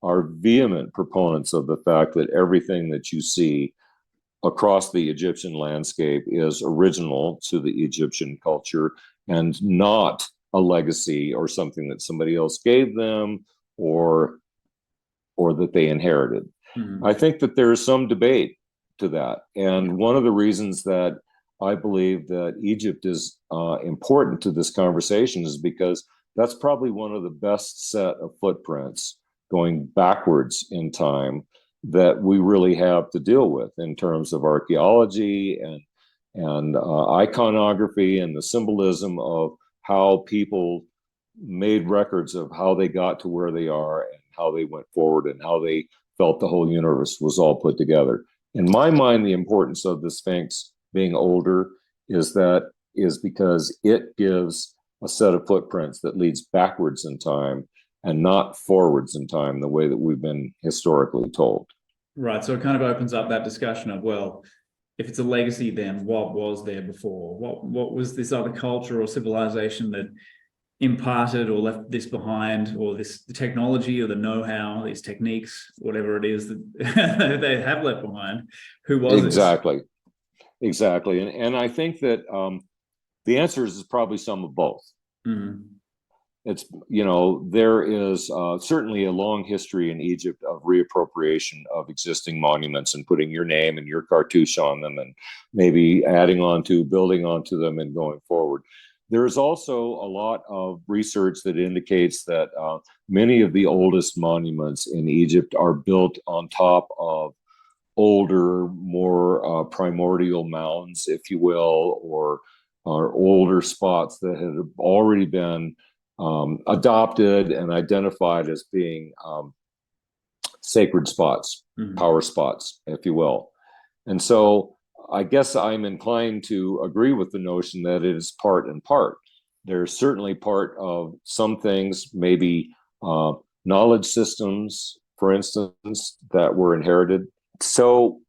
are vehement proponents of the fact that everything that you see across the Egyptian landscape is original to the Egyptian culture and not a legacy or something that somebody else gave them or that they inherited. Mm-hmm. I think that there is some debate to that. And one of the reasons that I believe that Egypt is important to this conversation is because that's probably one of the best set of footprints going backwards in time that we really have to deal with in terms of archaeology and iconography and the symbolism of how people made records of how they got to where they are and how they went forward and how they felt the whole universe was all put together. In my mind, the importance of the Sphinx being older is because it gives a set of footprints that leads backwards in time and not forwards in time the way that we've been historically told. Right. So it kind of opens up that discussion of, well, if it's a legacy, then what was there before? What was this other culture or civilization that imparted or left this behind, or this the technology or the know-how, these techniques, whatever it is that they have left behind? Who was exactly. Exactly. And I think that the answer is probably some of both. Mm-hmm. It's, you know, there is certainly a long history in Egypt of reappropriation of existing monuments and putting your name and your cartouche on them and maybe adding on to, building onto them and going forward. There is also a lot of research that indicates that many of the oldest monuments in Egypt are built on top of older, more primordial mounds, if you will, or older spots that had already been adopted and identified as being sacred spots, mm-hmm. power spots, if you will. And so I guess I'm inclined to agree with the notion that it is part and part. There's certainly part of some things, maybe knowledge systems, for instance, that were inherited. So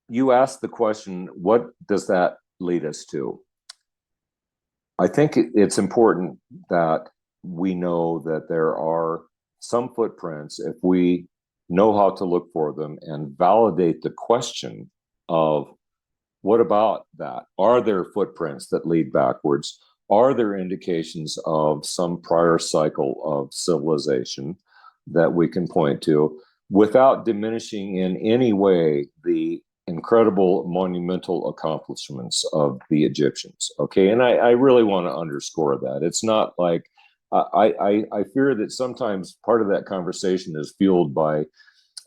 you asked the question, what does that lead us to? I think it's important that we know that there are some footprints, if we know how to look for them and validate the question of, what about that? Are there footprints that lead backwards? Are there indications of some prior cycle of civilization that we can point to without diminishing in any way the incredible monumental accomplishments of the Egyptians? Okay, and I really want to underscore that. It's not like, I fear that sometimes part of that conversation is fueled by,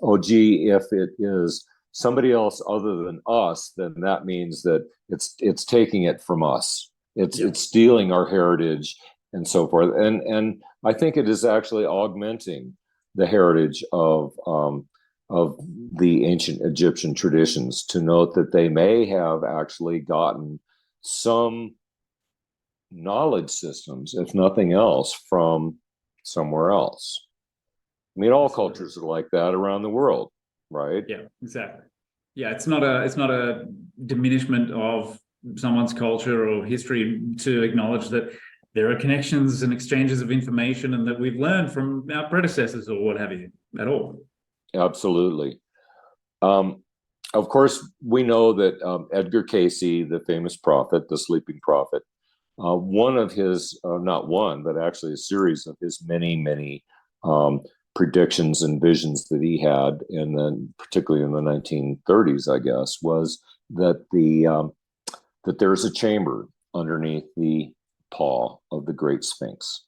oh, gee, if it is somebody else other than us, then that means that it's taking it from us. It's stealing our heritage and so forth. And I think it is actually augmenting the heritage of the ancient Egyptian traditions to note that they may have actually gotten some knowledge systems, if nothing else, from somewhere else. I mean, all cultures are like that around the world, right? Yeah, exactly. Yeah, it's not a diminishment of someone's culture or history to acknowledge that there are connections and exchanges of information and that we've learned from our predecessors or what have you at all. Absolutely. Of course, we know that Edgar Cayce, the famous prophet, the sleeping prophet, one of his, not one, but actually a series of his many predictions and visions that he had, particularly in the 1930s, I guess, was that that there's a chamber underneath the paw of the Great Sphinx.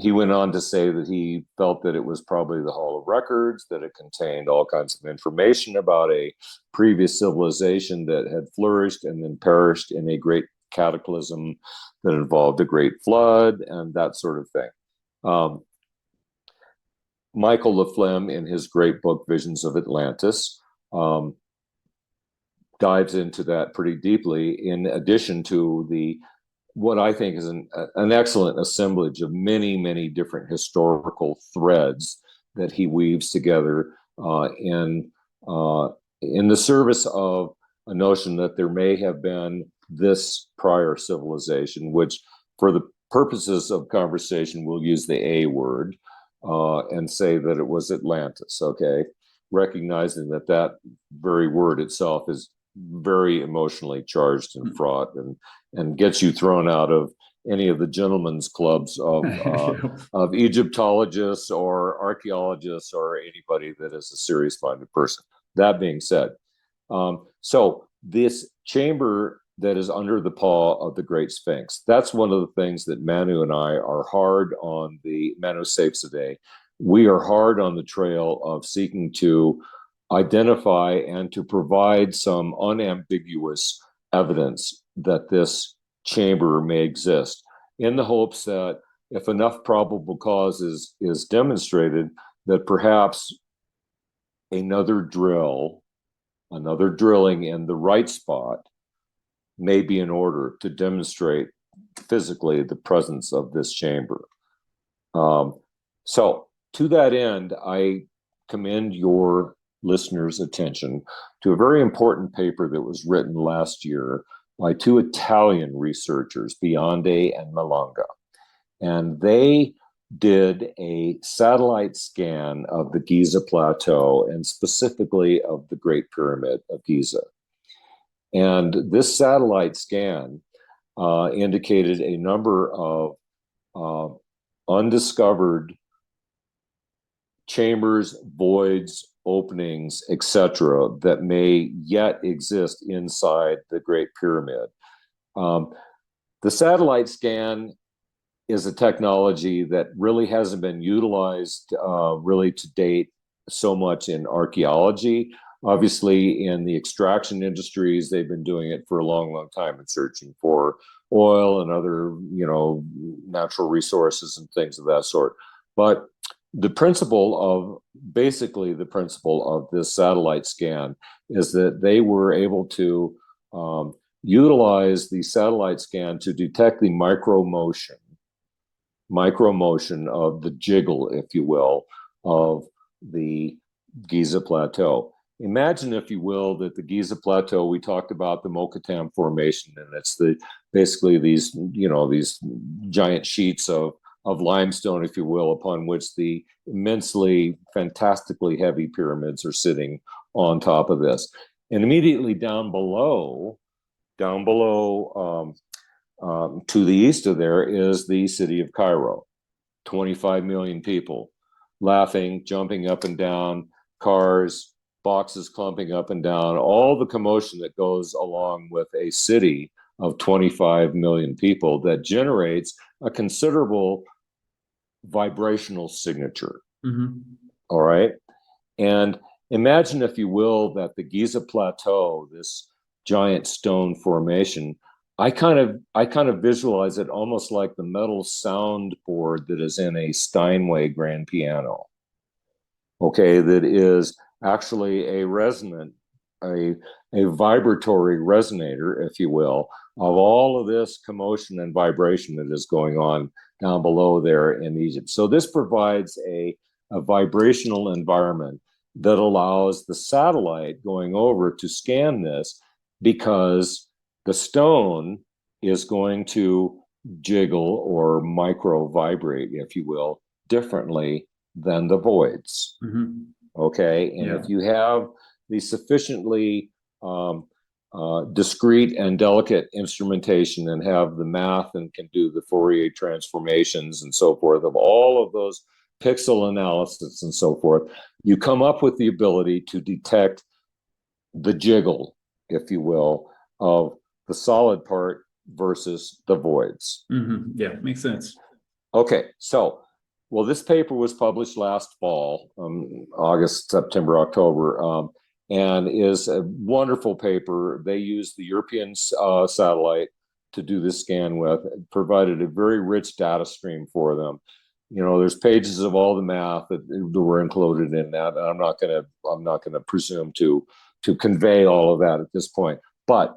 He went on to say that he felt that it was probably the Hall of Records, that it contained all kinds of information about a previous civilization that had flourished and then perished in a great cataclysm that involved a great flood and that sort of thing. Michael Laflamme, in his great book, Visions of Atlantis, dives into that pretty deeply, in addition to what I think is an excellent assemblage of many different historical threads that he weaves together in the service of a notion that there may have been this prior civilization, which for the purposes of conversation, we'll use the A word and say that it was Atlantis, okay? Recognizing that very word itself is very emotionally charged and fraught and gets you thrown out of any of the gentlemen's clubs of Egyptologists or archaeologists or anybody that is a serious-minded person. That being said, so this chamber that is under the paw of the Great Sphinx, that's one of the things that Manu and I are hard on Manu Saves the Day. We are hard on the trail of seeking to identify and to provide some unambiguous evidence that this chamber may exist, in the hopes that if enough probable cause is demonstrated, that perhaps another drilling in the right spot may be in order to demonstrate physically the presence of this chamber. So to that end, I commend your listeners' attention to a very important paper that was written last year by two Italian researchers, Bionde and Malanga. And they did a satellite scan of the Giza Plateau and specifically of the Great Pyramid of Giza. And this satellite scan indicated a number of undiscovered chambers, voids, openings, etc., that may yet exist inside the Great Pyramid. The satellite scan is a technology that really hasn't been utilized really to date so much in archaeology. Obviously, in the extraction industries, they've been doing it for a long time and searching for oil and other, natural resources and things of that sort. But the principle of this satellite scan is that they were able to utilize the satellite scan to detect the micro motion of the jiggle, if you will, of the Giza Plateau. Imagine, if you will, that the Giza Plateau, we talked about the Mokatam Formation, and it's basically these giant sheets of limestone, if you will, upon which the immensely, fantastically heavy pyramids are sitting on top of this. And immediately down below, to the east of there is the city of Cairo, 25 million people laughing, jumping up and down, cars, boxes clumping up and down, all the commotion that goes along with a city of 25 million people that generates a considerable vibrational signature. Mm-hmm. All right. And imagine, if you will, that the Giza Plateau, this giant stone formation, I kind of visualize it almost like the metal soundboard that is in a Steinway grand piano. Okay, that is actually a vibratory resonator, if you will, of all of this commotion and vibration that is going on down below there in Egypt. So this provides a vibrational environment that allows the satellite going over to scan this, because the stone is going to jiggle or micro vibrate, if you will, differently than the voids. Okay. And if you have the sufficiently discrete and delicate instrumentation and have the math and can do the Fourier transformations and so forth of all of those pixel analysis and so forth, you come up with the ability to detect the jiggle, if you will, of the solid part versus the voids. Yeah, makes sense. Okay, so, well, this paper was published last fall, August, September, October, and is a wonderful paper. They used the European satellite to do this scan with. It provided a very rich data stream for them. You know, there's pages of all the math that were included in that. I'm not gonna presume to convey all of that at this point. But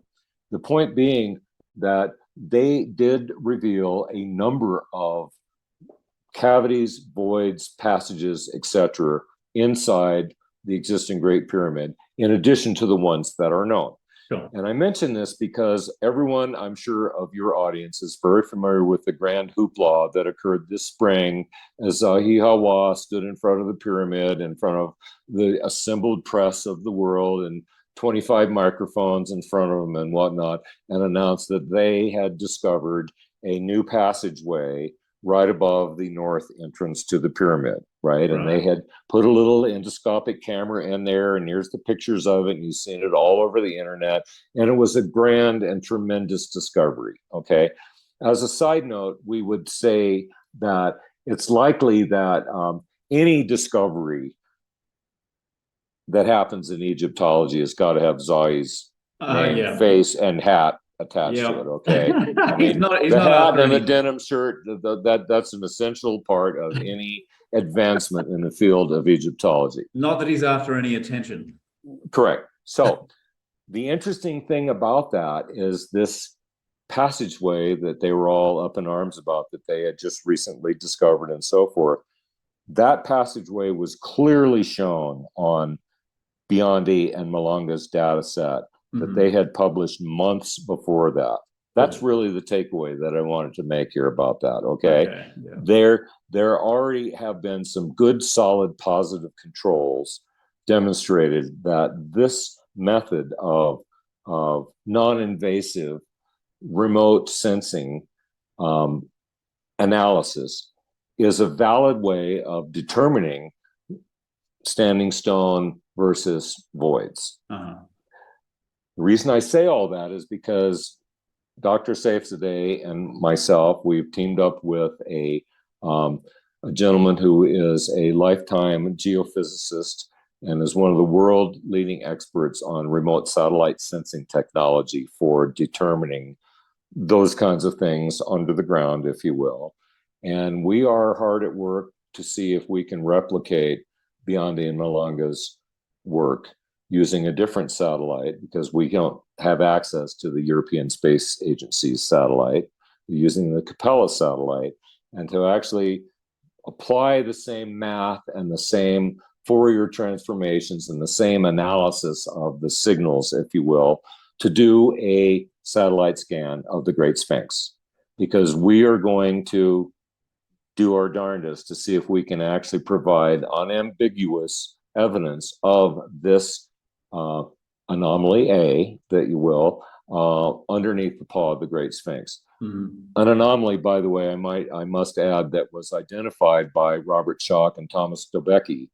the point being that they did reveal a number of cavities, voids, passages, etc., inside the existing Great Pyramid, in addition to the ones that are known. Sure. And I mention this because everyone, I'm sure, of your audience is very familiar with the grand hoopla that occurred this spring as Zahi Hawass stood in front of the pyramid, in front of the assembled press of the world, and 25 microphones in front of them and whatnot, and announced that they had discovered a new passageway right above the north entrance to the pyramid, right? And they had put a little endoscopic camera in there, and here's the pictures of it, and you've seen it all over the internet. And it was a grand and tremendous discovery, okay? As a side note, we would say that it's likely that any discovery that happens in Egyptology has got to have Zahi's name, face, and hat attached to it. Okay, I mean, he's the hat and the denim shirt. That's an essential part of any advancement in the field of Egyptology. Not that he's after any attention. Correct. So the interesting thing about that is this passageway that they were all up in arms about, that they had just recently discovered and so forth. That passageway was clearly shown on Biondi and Malonga's data set that they had published months before that. That's really the takeaway that I wanted to make here about that, okay? There already have been some good, solid, positive controls demonstrated that this method of non-invasive remote sensing analysis is a valid way of determining standing stone versus voids. The reason I say all that is because Dr. Saifzadeh and myself, we've teamed up with a gentleman who is a lifetime geophysicist and is one of the world leading experts on remote satellite sensing technology for determining those kinds of things under the ground, if you will. And we are hard at work to see if we can replicate Biondi and Malonga's work using a different satellite, because we don't have access to the European Space Agency's satellite, using the Capella satellite, and to actually apply the same math and the same Fourier transformations and the same analysis of the signals, if you will, to do a satellite scan of the Great Sphinx. Because we are going to do our darndest to see if we can actually provide unambiguous evidence of this anomaly A, that you will, underneath the paw of the Great Sphinx. An anomaly, by the way, I must add, that was identified by Robert Schoch and Thomas Dobecki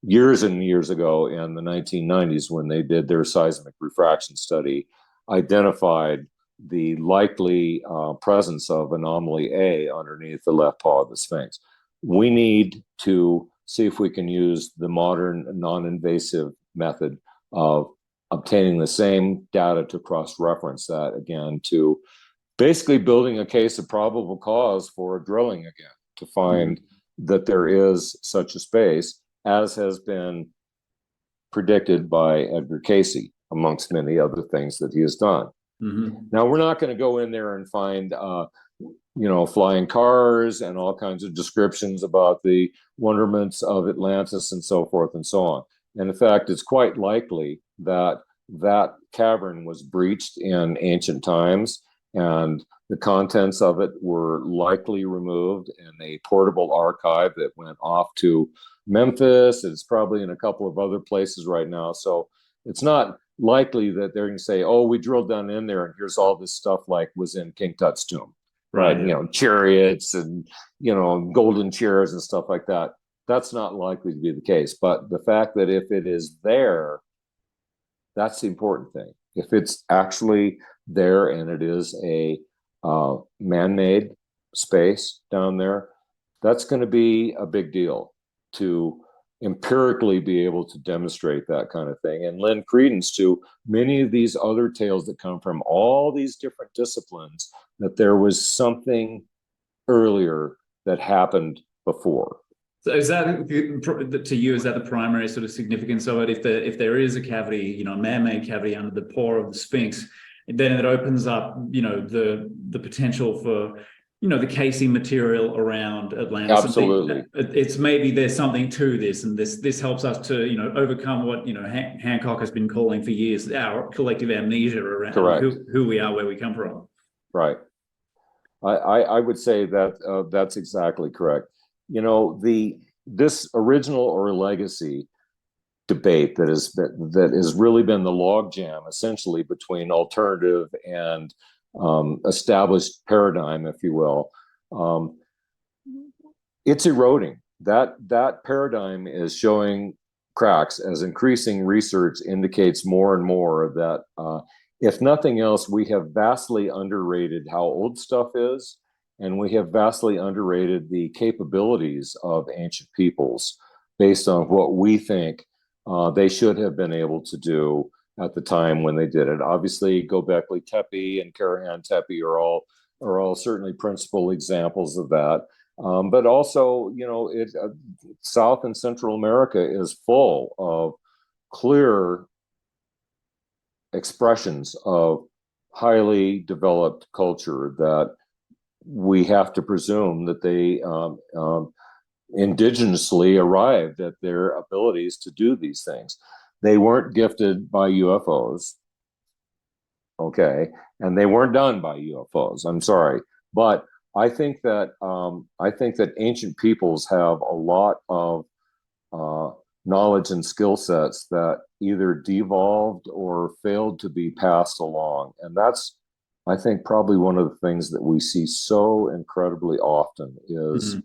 years and years ago in the 1990s, when they did their seismic refraction study, identified the likely presence of anomaly A underneath the left paw of the Sphinx. We need to see if we can use the modern non-invasive method of obtaining the same data to cross-reference that again, to basically building a case of probable cause for drilling again, to find that there is such a space, as has been predicted by Edgar Cayce, amongst many other things that he has done. Now, we're not going to go in there and find flying cars and all kinds of descriptions about the wonderments of Atlantis and so forth and so on. And in fact, it's quite likely that that cavern was breached in ancient times, and The contents of it were likely removed in a portable archive that went off to Memphis. It's probably in a couple of other places right now. So it's not likely that they're going to say, oh, we drilled down in there and here's all this stuff like was in King Tut's tomb. Right. You know, chariots and, you know, golden chairs and stuff like that. That's not likely to be the case. But the fact that if it is there, that's the important thing. If it's actually there and it is a man-made space down there, that's going to be a big deal to empirically be able to demonstrate that kind of thing and lend credence to many of these other tales that come from all these different disciplines, that there was something earlier that happened before. So is that, to you, is that the primary sort of significance of it? If there is a cavity, you know, a man-made cavity under the paw of the Sphinx, then it opens up, you know, the potential for, you know, the casing material around Atlantis. Absolutely. It's maybe there's something to this, and this helps us to, you know, overcome what, you know, Hancock has been calling for years, our collective amnesia around who we are, where we come from. Right. I would say that that's exactly correct. You know, this original or legacy debate that has really been the logjam essentially between alternative and established paradigm, if you will. It's eroding. That paradigm is showing cracks as increasing research indicates more and more that if nothing else, we have vastly underrated how old stuff is, and we have vastly underrated the capabilities of ancient peoples based on what we think they should have been able to do at the time when they did it. Obviously, Göbekli Tepe and Karahan Tepe are all certainly principal examples of that. But also, you know, South and Central America is full of clear expressions of highly developed culture that we have to presume that they indigenously arrived at their abilities to do these things. They weren't gifted by UFOs, okay, and they weren't done by UFOs. I'm sorry, but I think that ancient peoples have a lot of knowledge and skill sets that either devolved or failed to be passed along, and that's, I think, probably one of the things that we see so incredibly often is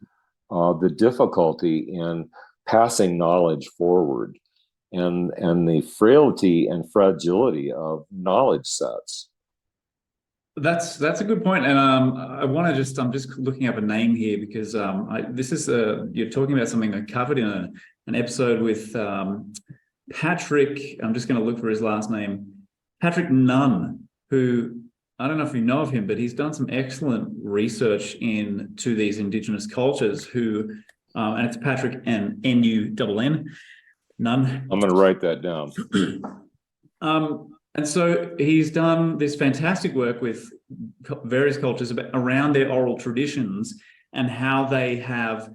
the difficulty in passing knowledge forward, and the frailty and fragility of knowledge sets. That's a good point, and I'm just looking up a name here because you're talking about something I covered in an episode with Patrick. I'm just going to look for his last name, Patrick Nunn, who, I don't know if you know of him, but he's done some excellent research into these indigenous cultures and it's Patrick and N-U-N-N, Nunn. I'm going to write that down. And so he's done this fantastic work with various cultures around their oral traditions and how they have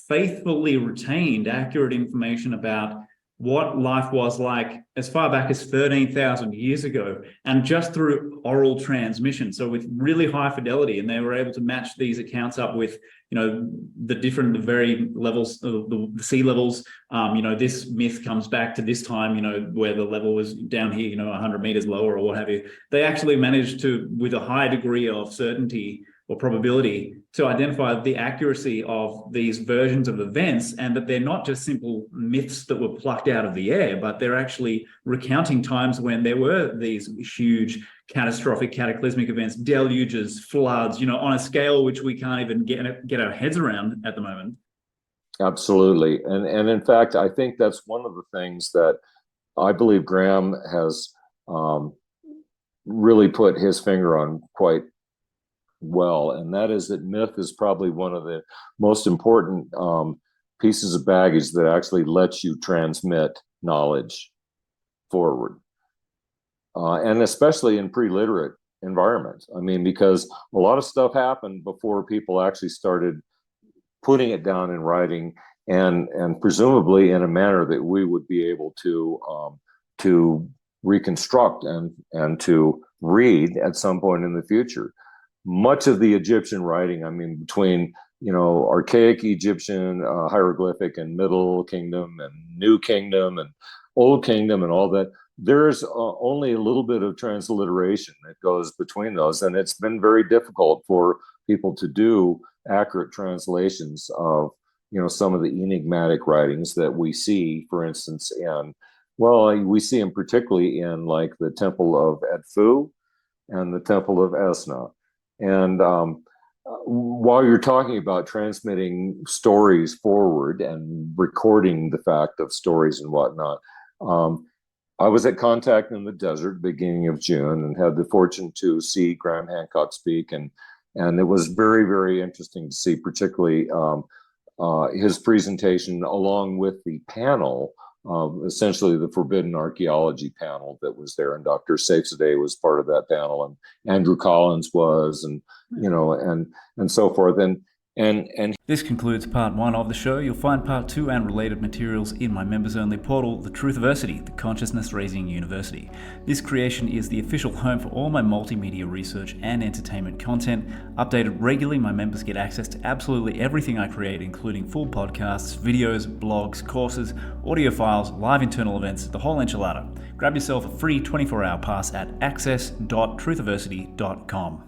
faithfully retained accurate information about what life was like as far back as 13,000 years ago, and just through oral transmission. So with really high fidelity, and they were able to match these accounts up with, you know, the very levels, the sea levels. You know, this myth comes back to this time, you know, where the level was down here, you know, 100 meters lower or what have you. They actually managed to, with a high degree of certainty or probability, to identify the accuracy of these versions of events, and that they're not just simple myths that were plucked out of the air, but they're actually recounting times when there were these huge catastrophic cataclysmic events, deluges, floods, you know, on a scale which we can't even get our heads around at the moment. Absolutely. And in fact, I think that's one of the things that I believe Graham has really put his finger on quite well, and that is that myth is probably one of the most important pieces of baggage that actually lets you transmit knowledge forward, and especially in pre-literate environments. I mean, because a lot of stuff happened before people actually started putting it down in writing, and presumably in a manner that we would be able to reconstruct and to read at some point in the future. much of the Egyptian writing, I mean, between archaic Egyptian, hieroglyphic, and Middle Kingdom and New Kingdom and Old Kingdom and all that, there's only a little bit of transliteration that goes between those, and it's been very difficult for people to do accurate translations of some of the enigmatic writings that we see, for instance, we see them particularly in like the Temple of Edfu and the Temple of Esna. And while you're talking about transmitting stories forward and recording the fact of stories and whatnot, I was at Contact in the Desert beginning of June and had the fortune to see Graham Hancock speak, and it was very, very interesting to see, particularly his presentation along with the panel, essentially the Forbidden Archaeology panel that was there, and Dr. Saifzadeh was part of that panel, and Andrew Collins was, and and so forth, and This concludes part 1 of the show. You'll find part 2 and related materials in my members-only portal, the Truthiversity, the Consciousness Raising University. This creation is the official home for all my multimedia research and entertainment content. Updated regularly, my members get access to absolutely everything I create, including full podcasts, videos, blogs, courses, audio files, live internal events, the whole enchilada. Grab yourself a free 24-hour pass at access.truthiversity.com.